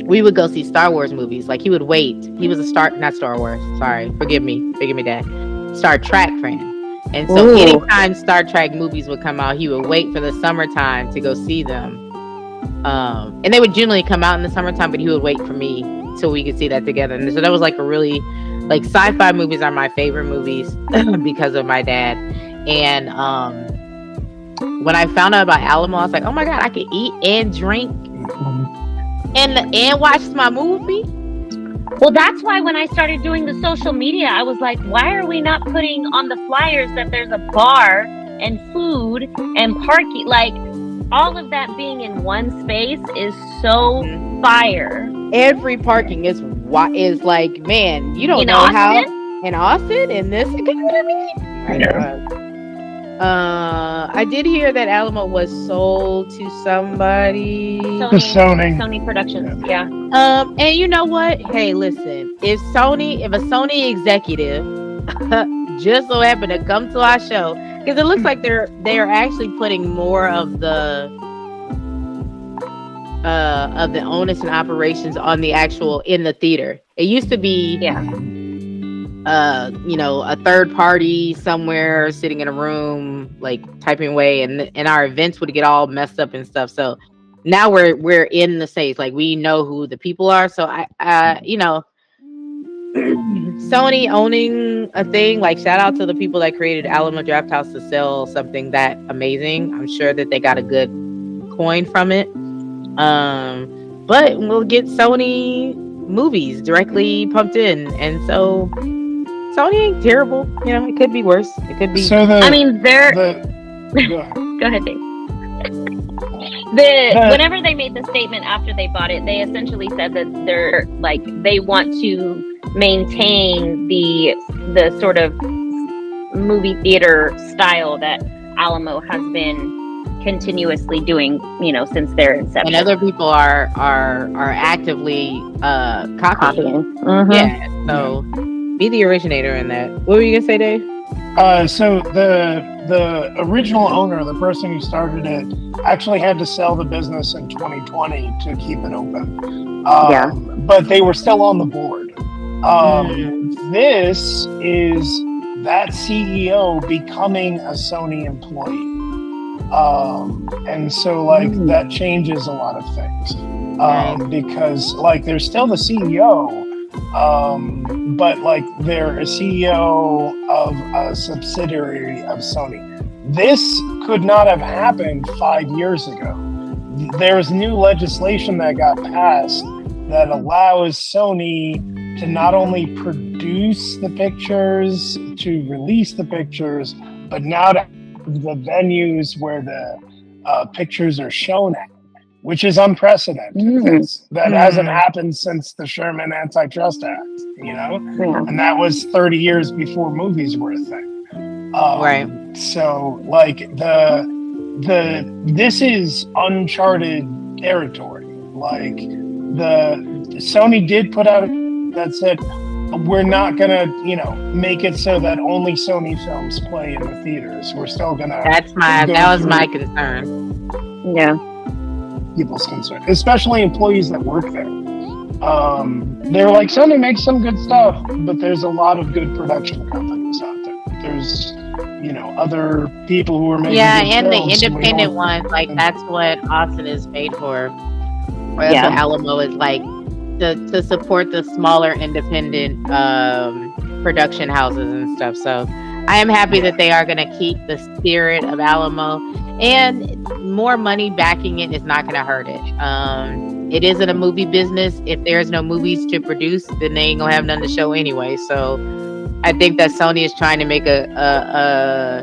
Speaker 1: we would go see Star Wars movies. Like he would wait. He was not Star Wars. Sorry, forgive me, Dad. Star Trek fan. And so anytime Star Trek movies would come out, he would wait for the summertime to go see them. And they would generally come out in the summertime, but he would wait for me till we could see that together. And so that was like a really, like, sci-fi movies are my favorite movies because of my dad. And when I found out about Alamo, I was like, oh my God, I could eat and drink and watches my movie.
Speaker 3: Well, that's why when I started doing the social media, I was like, why are we not putting on the flyers that there's a bar and food and parking? Like, all of that being in one space is so fire.
Speaker 1: Every parking is like, man, you don't know how in Austin in this economy. My God. I did hear that Alamo was sold to somebody.
Speaker 3: Sony Productions, yeah.
Speaker 1: And you know what? Hey, listen, if a Sony executive just so happened to come to our show, because it looks like they are actually putting more of the onus and operations on the actual in the theater. It used to be a third party somewhere sitting in a room like typing away, and our events would get all messed up and stuff. So now we're in the States, like we know who the people are. So Sony owning a thing, like shout out to the people that created Alamo Drafthouse to sell something that amazing. I'm sure that they got a good coin from it. But we'll get Sony movies directly pumped in, and so Sony ain't terrible. It could be worse. It could be.
Speaker 3: Go ahead, Dave. Whenever they made the statement after they bought it, they essentially said that they want to maintain the sort of movie theater style that Alamo has been continuously doing, since their inception.
Speaker 1: And other people are actively copying.
Speaker 3: Mm-hmm.
Speaker 1: Yeah. So be the originator in that. What were you gonna say, Dave?
Speaker 2: So the original owner, the person who started it, actually had to sell the business in 2020 to keep it open. But they were still on the board. This is that CEO becoming a Sony employee. And so that changes a lot of things. Because there's still the CEO, but they're a CEO of a subsidiary of Sony. This could not have happened 5 years ago. There's new legislation that got passed that allows Sony to not only produce the pictures, to release the pictures, but now to have the venues where the pictures are shown at, which is unprecedented. That hasn't happened since the Sherman Antitrust Act, and that was 30 years before movies were a thing.
Speaker 1: Right.
Speaker 2: So this is uncharted territory. The Sony did put out that said, we're not gonna, make it so that only Sony films play in the theaters. We're still gonna.
Speaker 1: That was my concern.
Speaker 3: Yeah.
Speaker 2: People's concern, especially employees that work there. They're like, Sony makes some good stuff, but there's a lot of good production companies out there. There's, other people who are making
Speaker 1: and
Speaker 2: films,
Speaker 1: the independent ones, that's what Austin is made for. Or that's what Alamo is to support the smaller independent production houses and stuff. So I am happy that they are going to keep the spirit of Alamo, and more money backing it is not going to hurt it. It isn't a movie business. If there's no movies to produce, then they ain't gonna have none to show anyway. So I think that Sony is trying to make a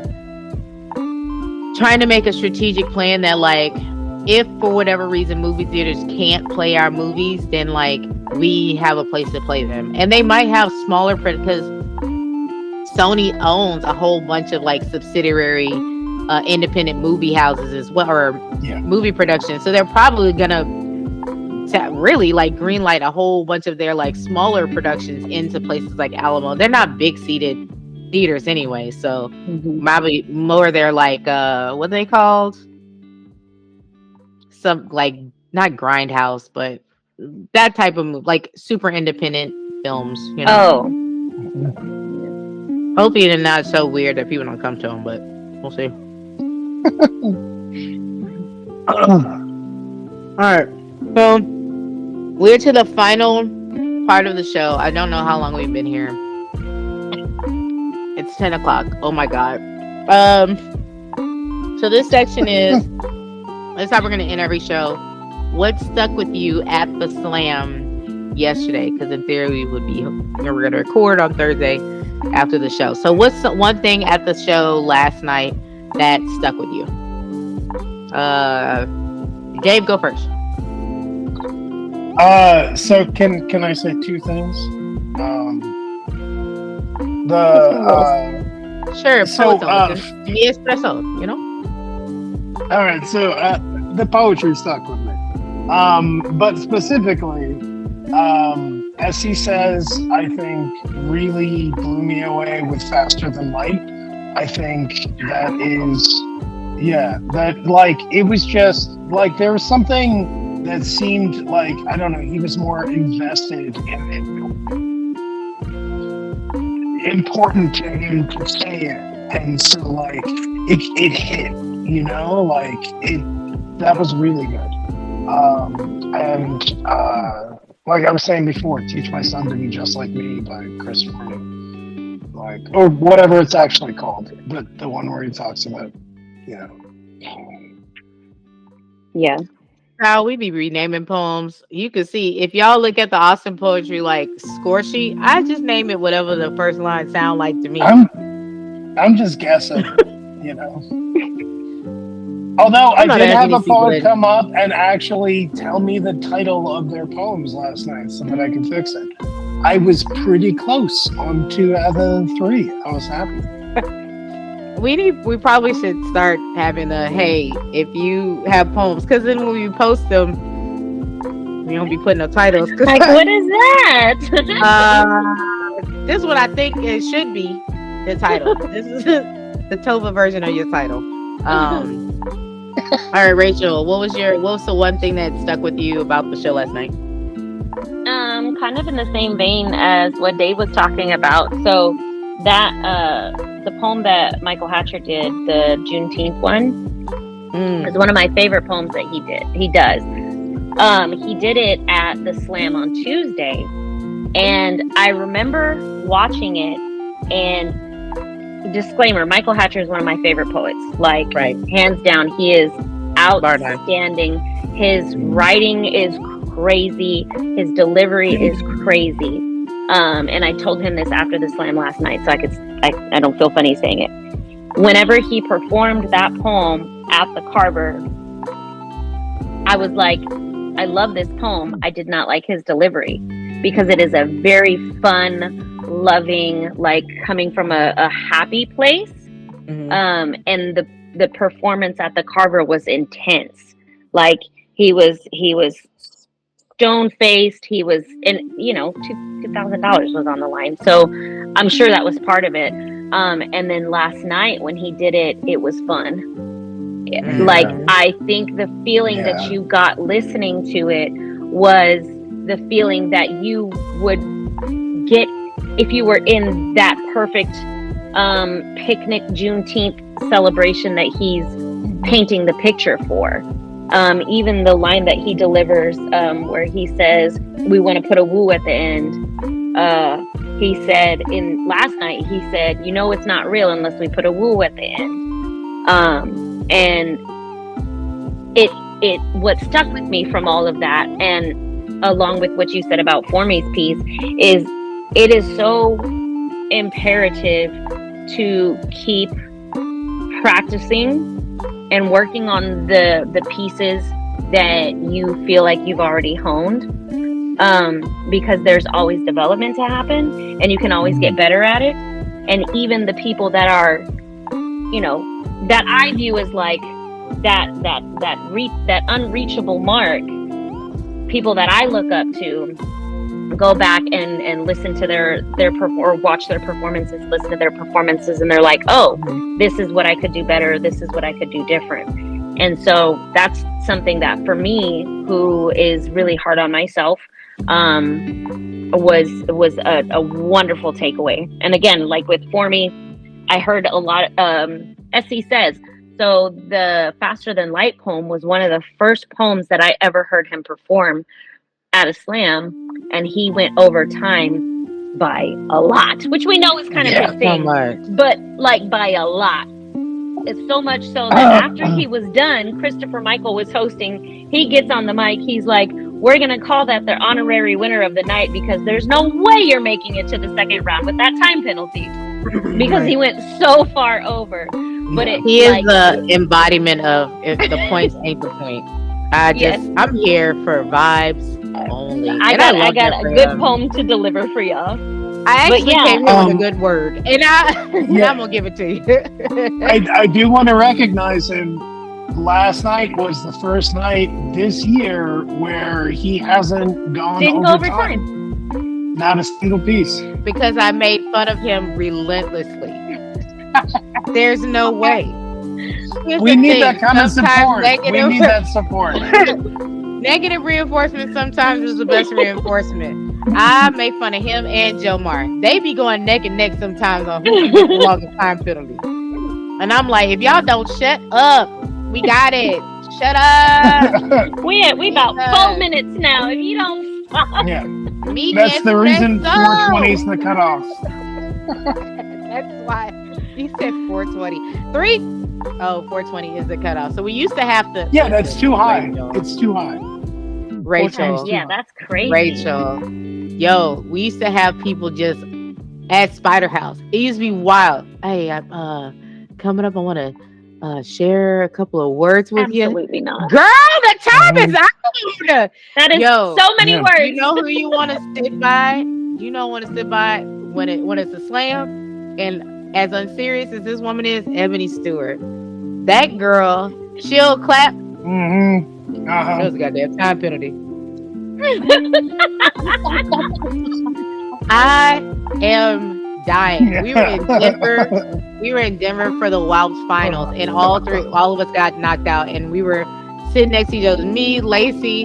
Speaker 1: strategic plan that if for whatever reason movie theaters can't play our movies, then we have a place to play them. And they might have smaller, because Sony owns a whole bunch of subsidiary independent movie houses as well, or movie productions. So they're probably gonna really greenlight a whole bunch of their smaller productions into places like Alamo. They're not big seated theaters anyway, so probably more they're what are they called? Some not grindhouse, but that type of movie, super independent films. Hopefully they're not so weird that people don't come to them, but we'll see. All right, so we're to the final part of the show. I don't know how long we've been here. It's 10 o'clock. Oh my God. So this section is, this is how we're going to end every show. what stuck with you at the slam yesterday? Because in theory, we're going to record on Thursday after the show. So what's the one thing at the show last night that stuck with you? Dave, go first.
Speaker 2: So can I say two things?
Speaker 1: Sure.
Speaker 2: So
Speaker 1: the espresso, you know.
Speaker 2: All right. So the poetry stuck with me. But specifically, as he says, I think really blew me away with Faster Than Light. I think that is, that like it was just like there was something that seemed like, I don't know, he was more invested in it. Important to him to say it, and so like it hit, you know, like that was really good. And like I was saying before, Teach My Son to Be Just Like Me by Chris Frenchy, like, or whatever it's actually called, the one where he talks about, you know.
Speaker 3: Yeah.
Speaker 1: How we be renaming poems. You can see if y'all look at the Austin Poetry like score sheet, I just name it whatever the first line sound like to me.
Speaker 2: I'm just guessing, you know. Although I did have a poet come up and actually tell me the title of their poems last night so that I could fix it. I was pretty close on 2 out of 3. I was happy.
Speaker 1: We probably should start having hey, if you have poems, because then when we post them, we don't be putting no titles.
Speaker 3: Like, what is that?
Speaker 1: This is what I think it should be the title. This is the Tova version of your title. All right, Rachel, what was the one thing that stuck with you about the show last night?
Speaker 3: Kind of in the same vein as what Dave was talking about. So that the poem that Michael Hatcher did, the Juneteenth one, is one of my favorite poems that he does. He did it at the Slam on Tuesday, and I remember watching it. And disclaimer: Michael Hatcher is one of my favorite poets. Like, hands down, he is outstanding. His writing is crazy. His delivery is crazy. And I told him this after the Slam last night, so I don't feel funny saying it. Whenever he performed that poem at the Carver, I was like, I love this poem. I did not like his delivery, because it is a very fun, loving, like coming from a happy place. And the performance at the Carver was intense. Like he was stone faced. He was, and $2,000 was on the line, so I'm sure that was part of it. And then last night when he did it, it was fun. Like, I think the feeling that you got listening to it was the feeling that you would get if you were in that perfect picnic Juneteenth celebration that he's painting the picture for. Even the line that he delivers, where he says, "We want to put a woo at the end." He said last night, he said, "It's not real unless we put a woo at the end." And what stuck with me from all of that, and along with what you said about Formy's piece, is it is so imperative to keep practicing and working on the pieces that you feel like you've already honed, because there's always development to happen, and you can always get better at it. And even the people that are, that I view as like that unreachable mark, people that I look up to, go back and listen to their or watch their performances, listen to their performances, and they're like, oh, this is what I could do better, this is what I could do different. And so that's something that for me, who is really hard on myself, was a wonderful takeaway. And again, like with Formy, I heard a lot, as he says, so the Faster Than Light poem was one of the first poems that I ever heard him perform at a Slam, and he went over time by a lot, which we know is kind of his thing, but like by a lot. It's so much so that after he was done, Christopher Michael was hosting. He gets on the mic. He's like, "We're gonna call that the honorary winner of the night because there's no way you're making it to the second round with that time penalty because he went so far over." But
Speaker 1: he is the embodiment of if the points ain't the point. I'm here for vibes only.
Speaker 3: I got a good poem to deliver for y'all.
Speaker 1: I actually came here with a good word, and I'm gonna give it to you.
Speaker 2: I do want to recognize him. Last night was the first night this year where he hasn't gone overtime. Not a single piece.
Speaker 1: Because I made fun of him relentlessly. There's no way.
Speaker 2: We need that kind of support. We need that support.
Speaker 1: Negative reinforcement sometimes is the best reinforcement. I make fun of him and Jomar. They be going neck and neck sometimes on who gets the longest time penalty. And I'm like, if y'all don't shut up, we got it. Shut up.
Speaker 3: We about 4 minutes now. If you don't stop.
Speaker 2: Yeah. That's the reason 420 is the cutoff.
Speaker 1: That's why he said 420. 420 is the cutoff. So we used to have to.
Speaker 2: Yeah, that's too high. It's too high.
Speaker 1: Rachel.
Speaker 3: Yeah, that's crazy.
Speaker 1: Rachel. Yo, we used to have people just at Spider House. It used to be wild. Hey, I'm coming up. I want to share a couple of words with you.
Speaker 3: Absolutely not.
Speaker 1: Girl, the time is out.
Speaker 3: That is so many words.
Speaker 1: You know who you want to sit by? You know want to sit by when it's a slam? And as unserious as this woman is, Ebony Stewart. That girl, she'll clap.
Speaker 2: Mm-hmm.
Speaker 1: That was a goddamn time penalty. I am dying. We were in Denver for the Wild's finals, and all of us got knocked out, and we were sitting next to each other. Me, Lacey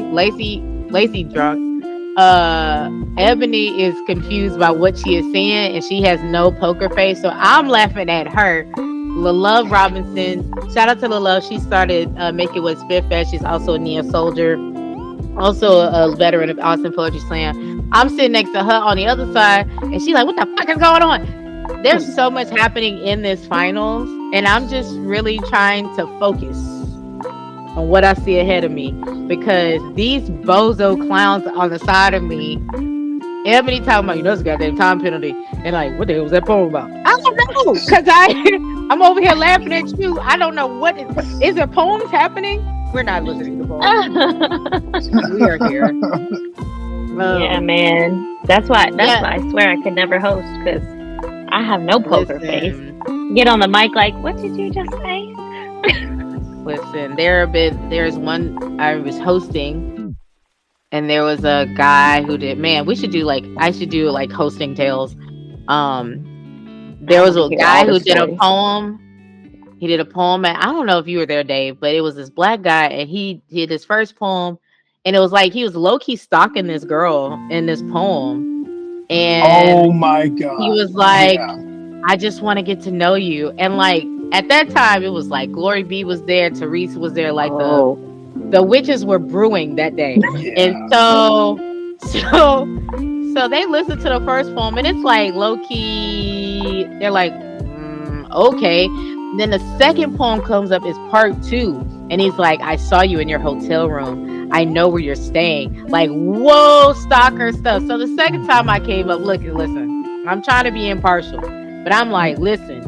Speaker 1: drunk. Ebony is confused by what she is seeing, and she has no poker face, so I'm laughing at her. LaLove Robinson, shout out to LaLove. She started Make It Was Spit Fest. She's also a Neo Soldier, also a veteran of Austin Poetry Slam. I'm sitting next to her on the other side, and she's like, what the fuck is going on? There's so much happening in this finals, and I'm just really trying to focus on what I see ahead of me, because these bozo clowns on the side of me, Ebony talking about, this goddamn time penalty, and like, what the hell was that poem about? I don't know, because I'm over here laughing at you. I don't know what is there poems happening? We're not listening to poems. We are here.
Speaker 3: Yeah, man. That's why I swear I could never host, because I have no poker face. Get on the mic like, what did you just say?
Speaker 1: Listen, there's one I was hosting, and there was a guy who did, I should do like hosting tales. There was a guy who did a poem. He did a poem, and I don't know if you were there, Dave, but it was this black guy, and he did his first poem, and it was like he was low-key stalking this girl in this poem. And
Speaker 2: oh my God.
Speaker 1: He was like, I just want to get to know you. And like at that time, it was like Glory B was there, Teresa was there, like the witches were brewing that day.
Speaker 2: Yeah.
Speaker 1: And so they listened to the first poem, and it's like low-key, they're like, okay. Then the second poem comes up, is part 2, and he's like, I saw you in your hotel room. I know where you're staying. Like, whoa, stalker stuff. So the second time I came up, listen, I'm trying to be impartial, but I'm like, listen,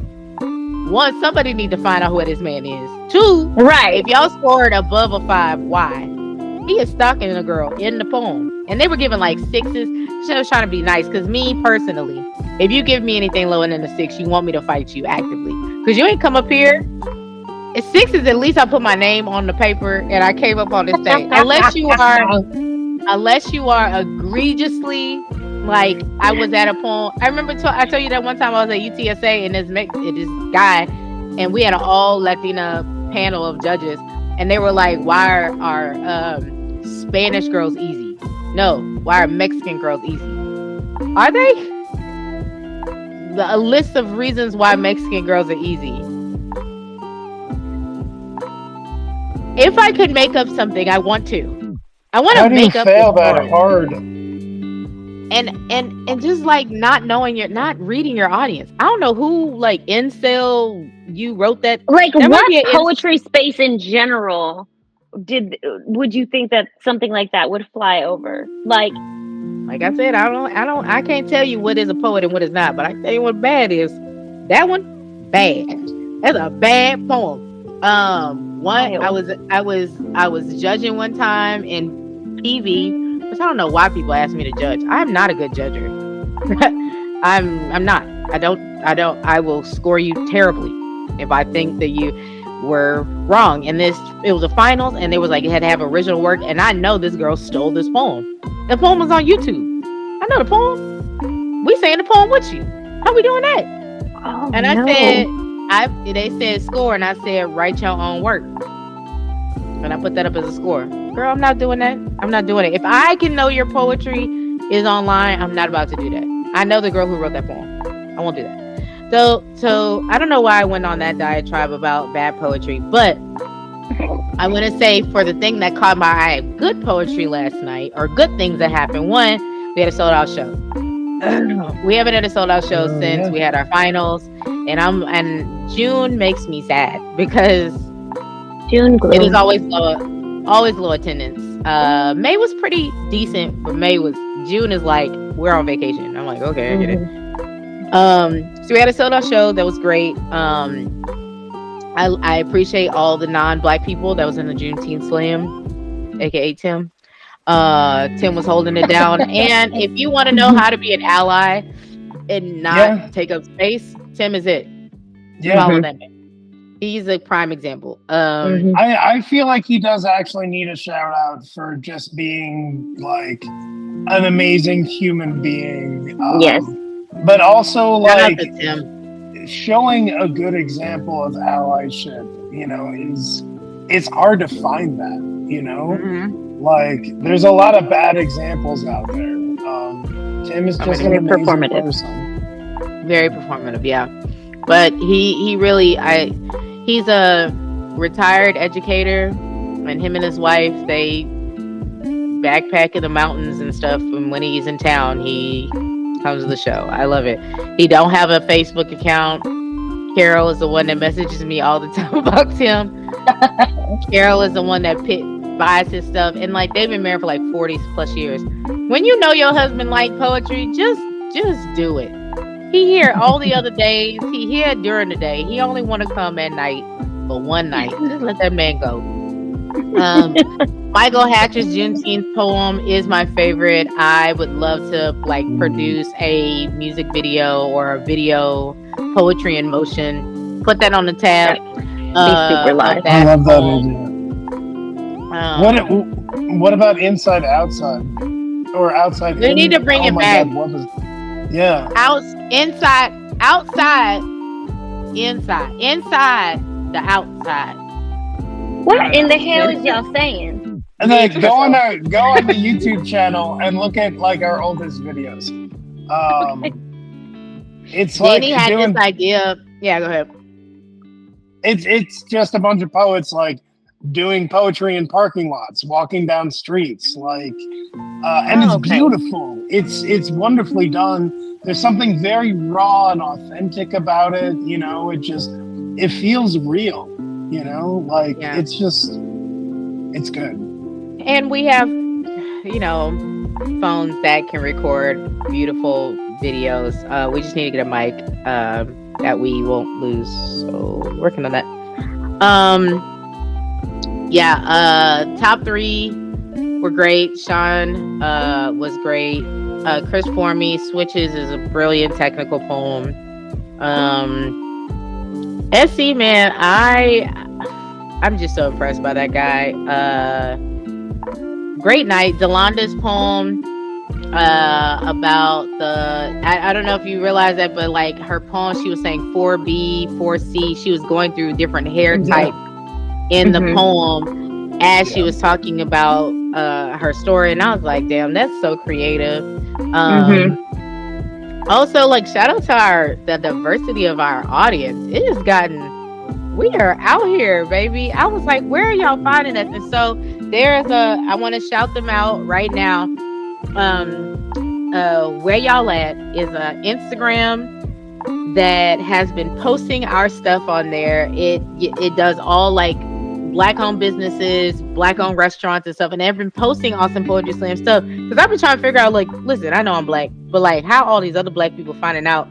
Speaker 1: one, somebody need to find out who this man is. 2,
Speaker 3: right?
Speaker 1: If y'all scored above a 5, why? He is stalking a girl in the poem, and they were giving like 6s. She was trying to be nice, because me personally, if you give me anything lower than a 6, you want me to fight you actively, because you ain't come up here. At 6s, at least I put my name on the paper and I came up on this thing. Unless you are egregiously, like, I was at a poem. I remember I told you that one time I was at UTSA, and this guy, and we had an all Latina panel of judges, and they were like, why are Spanish girls easy? No, why are Mexican girls easy? Are they? A list of reasons why Mexican girls are easy. If I could make up something, I want to. I want to make up.
Speaker 2: How do you fail that hard?
Speaker 1: and just like not reading your audience. I don't know who like incel you wrote that.
Speaker 3: Like,
Speaker 1: There might
Speaker 3: what
Speaker 1: be an
Speaker 3: poetry space in general would you think that something like that would fly over? Like
Speaker 1: I said, I can't tell you what is a poet and what is not, but I can tell you what bad is. That one, bad. That's a bad poem. One, I was judging one time in PV, which I don't know why people ask me to judge. I'm not a good judger. I'm not. I will score you terribly if I think that you were wrong. And it was a finals, and they was like, it had to have original work, and I know this girl stole this poem. The poem was on YouTube. I know the poem. We saying the poem with you. How we doing that?
Speaker 3: Oh,
Speaker 1: and I said, they said score, and I said write your own work, and I put that up as a score. Girl, I'm not doing that. I'm not doing it. If I can know your poetry is online, I'm not about to do that. I know the girl who wrote that poem. I won't do that. So I don't know why I went on that diatribe about bad poetry, but I want to say for the thing that caught my eye, good poetry last night, or good things that happened. One, we had a sold out show. We haven't had a sold out show since we had our finals, and June makes me sad because
Speaker 3: June gloom.
Speaker 1: It is always low attendance. May was pretty decent, but June is like, we're on vacation. I'm like, okay, I get it. So we had a sold out show that was great. I appreciate all the non-Black people that was in the Juneteenth Slam, aka Tim. Tim was holding it down. And if you want to know how to be an ally and not take up space, Tim is it. Follow that man. He's a prime example.
Speaker 2: I feel like he does actually need a shout out for just being like an amazing human being.
Speaker 3: Yes.
Speaker 2: But also like showing a good example of allyship, it's hard to find that, Like there's a lot of bad examples out there. Tim is just an amazing
Speaker 3: performative
Speaker 2: person.
Speaker 1: Very performative, yeah. But he really he's a retired educator, and him and his wife, they backpack in the mountains and stuff, and when he's in town he comes to the show. I love it. He don't have a Facebook account. Carol is the one that messages me all the time about Tim. Carol is the one that buys his stuff, and like they've been married for like 40 plus years. When you know your husband like poetry, just do it. He here all the other days. He here during the day. He only want to come at night for one night. Just let that man go. Michael Hatcher's Juneteenth poem is my favorite. I would love to produce a music video or a video, poetry in motion. Put that on the tab.
Speaker 3: Be super live.
Speaker 2: I love that idea. What about Inside Outside or Outside?
Speaker 1: We need to bring it back.
Speaker 2: God,
Speaker 1: inside the outside.
Speaker 3: What in the hell is y'all saying?
Speaker 2: And then go on the YouTube channel and look at like our oldest videos. It's like
Speaker 1: Danny had this idea. Yeah, go ahead.
Speaker 2: It's just a bunch of poets like doing poetry in parking lots, walking down streets, like, and it's beautiful. It's wonderfully done. There's something very raw and authentic about it. It feels real. It's good.
Speaker 1: And we have, phones that can record beautiful videos. We just need to get a mic that we won't lose. So working on that. Top 3 were great. Sean was great. Chris Formey, Switches is a brilliant technical poem. SC, man, I'm just so impressed by that guy. Great night. Delanda's poem about I don't know if you realize that, but like her poem, she was saying 4B, 4C. She was going through different hair type in the poem as she was talking about her story, and I was like, damn, that's so creative. Also, like, shout out to the diversity of our audience. It has gotten, we are out here, baby. I was like, where are y'all finding us? And so I want to shout them out right now. where y'all at is Instagram that has been posting our stuff on there. It does all like Black-owned businesses, Black-owned restaurants and stuff, and they've been posting Awesome Poetry Slam stuff. Because I've been trying to figure out, like, listen, I know I'm Black, but like, how all these other Black people finding out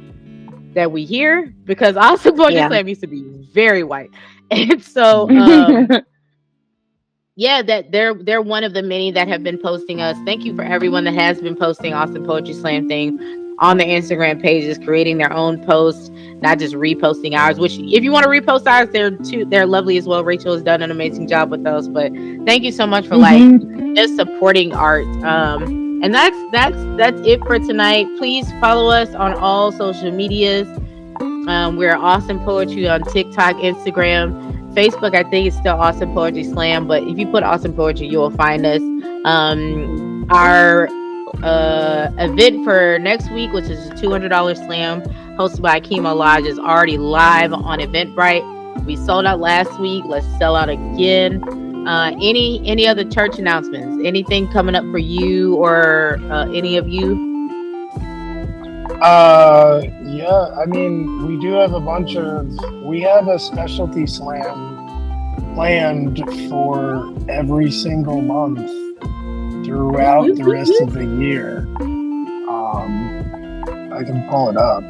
Speaker 1: that we here? Because Awesome Poetry Slam used to be very white, and so yeah, that they're one of the many that have been posting us. Thank you for everyone that has been posting Awesome Poetry Slam thing on their Instagram pages, creating their own posts, not just reposting ours. Which, if you want to repost ours, they're lovely as well. Rachel has done an amazing job with those. But thank you so much for like just supporting art. And that's it for tonight. Please follow us on all social medias. We're Awesome Poetry on TikTok, Instagram. Facebook, I think, is still Awesome Poetry Slam, but if you put Awesome Poetry, you will find us. Our event for next week, which is a $200 slam hosted by Akimo Lodge, is already live on Eventbrite. We sold out last week. Let's sell out again. Any other church announcements? Anything coming up for you or any of you?
Speaker 2: Yeah, I mean, we do have we have a specialty slam planned for every single month throughout the rest of the year. I can pull it up.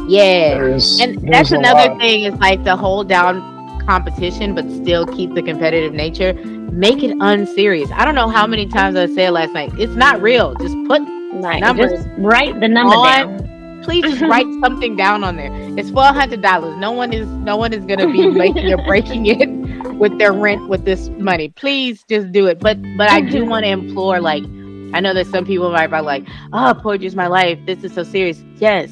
Speaker 1: Yeah, and that's another thing, is like to hold down competition but still keep the competitive nature. Make it unserious. I don't know how many times I said last night, it's not real. Just put numbers.
Speaker 3: Just write the number down.
Speaker 1: Please just write something down on there. It's $400. No one is gonna be making or breaking it with their rent with this money. Please just do it. But I do want to implore, like, I know that some people might be like, oh, poetry is my life. This is so serious. Yes,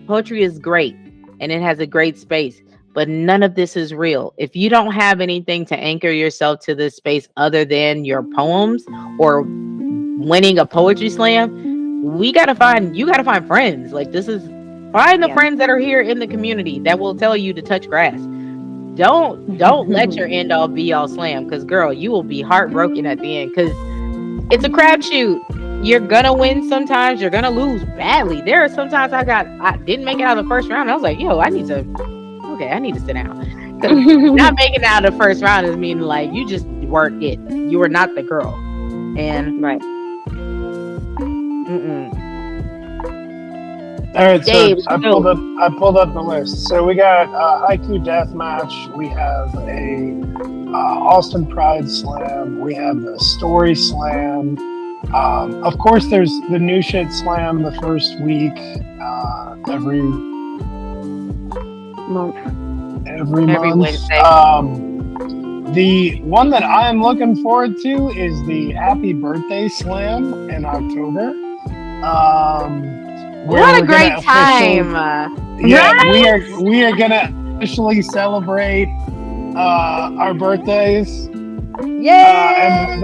Speaker 1: poetry is great and it has a great space, but none of this is real. If you don't have anything to anchor yourself to this space other than your poems or winning a poetry slam, you gotta find friends. Like, find the friends that are here in the community that will tell you to touch grass. Don't let your end all be all slam, because girl, you will be heartbroken at the end, because it's a crapshoot. You're gonna win sometimes, you're gonna lose badly. There are sometimes I didn't make it out of the first round. I was like, yo, I need to sit down. Not making it out of the first round is meaning like you just weren't it. You were not the girl. And
Speaker 3: right.
Speaker 2: All right, so I pulled up the list. So we got Haiku Deathmatch. We have a Austin Pride Slam. We have the Story Slam. Of course, there's the New Shit Slam the first week. Every month.
Speaker 1: Wednesday.
Speaker 2: The one that I'm looking forward to is the Happy Birthday Slam in October.
Speaker 1: What a great time!
Speaker 2: Yeah, right? we are gonna officially celebrate our birthdays.
Speaker 1: Yay!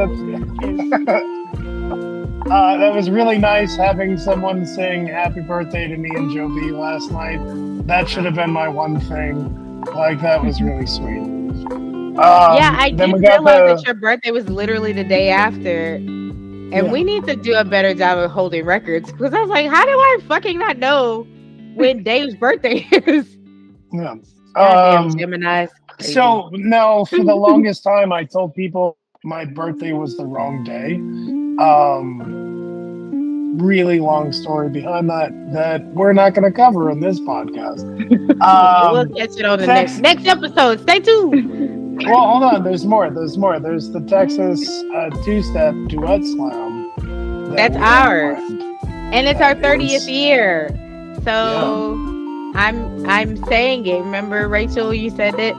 Speaker 2: That was really nice having someone sing "Happy Birthday" to me and Joe B last night. That should have been my one thing. Like, that was really sweet.
Speaker 1: I didn't realize that your birthday was literally the day after. And we need to do a better job of holding records, because I was like, how do I fucking not know when Dave's birthday is?
Speaker 2: Yeah.
Speaker 1: Gemini's.
Speaker 2: So, no, for the longest time, I told people my birthday was the wrong day. Really long story behind that we're not going to cover in this podcast.
Speaker 1: We'll catch it on the next episode. Stay tuned.
Speaker 2: Well, hold on. There's more. There's the Texas two-step duet slam.
Speaker 1: That's ours, and it's our 30th year. So I'm saying it. Remember, Rachel, you said that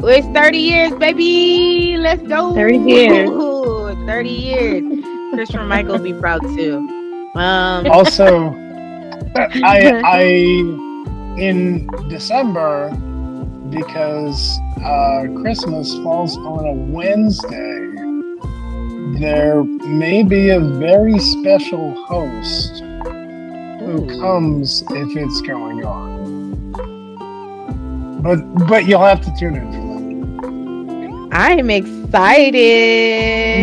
Speaker 1: it's 30 years, baby. Let's go.
Speaker 3: 30 years.
Speaker 1: 30 years. Christopher Michael will be proud too.
Speaker 2: Also, I in December, because Christmas falls on a Wednesday, there may be a very special host who comes if it's going on. But you'll have to tune in for that.
Speaker 1: I'm excited.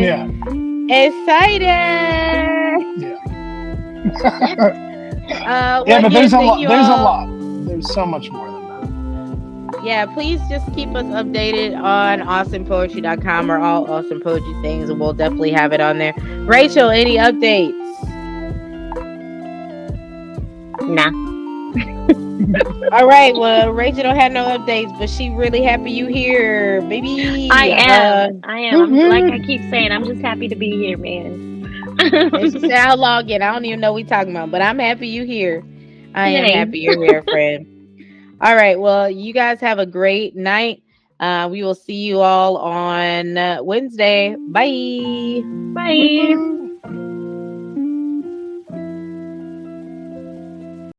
Speaker 2: Yeah.
Speaker 1: Excited.
Speaker 2: Yeah. Yeah, but there's a lot. There's a lot. There's so much more than that.
Speaker 1: Yeah, please just keep us updated on awesomepoetry.com or all awesome poetry things, and we'll definitely have it on there. Rachel, any updates?
Speaker 3: Nah.
Speaker 1: All right. Well, Rachel don't have no updates, but she really happy you here, baby.
Speaker 3: I am. Like I keep saying, I'm just happy to be here, man.
Speaker 1: And she said, "How long yet? I don't even know what we talking about, but I'm happy you here. I am happy you're here, friend." All right. Well, you guys have a great night. We will see you all on Wednesday. Bye.
Speaker 3: Bye.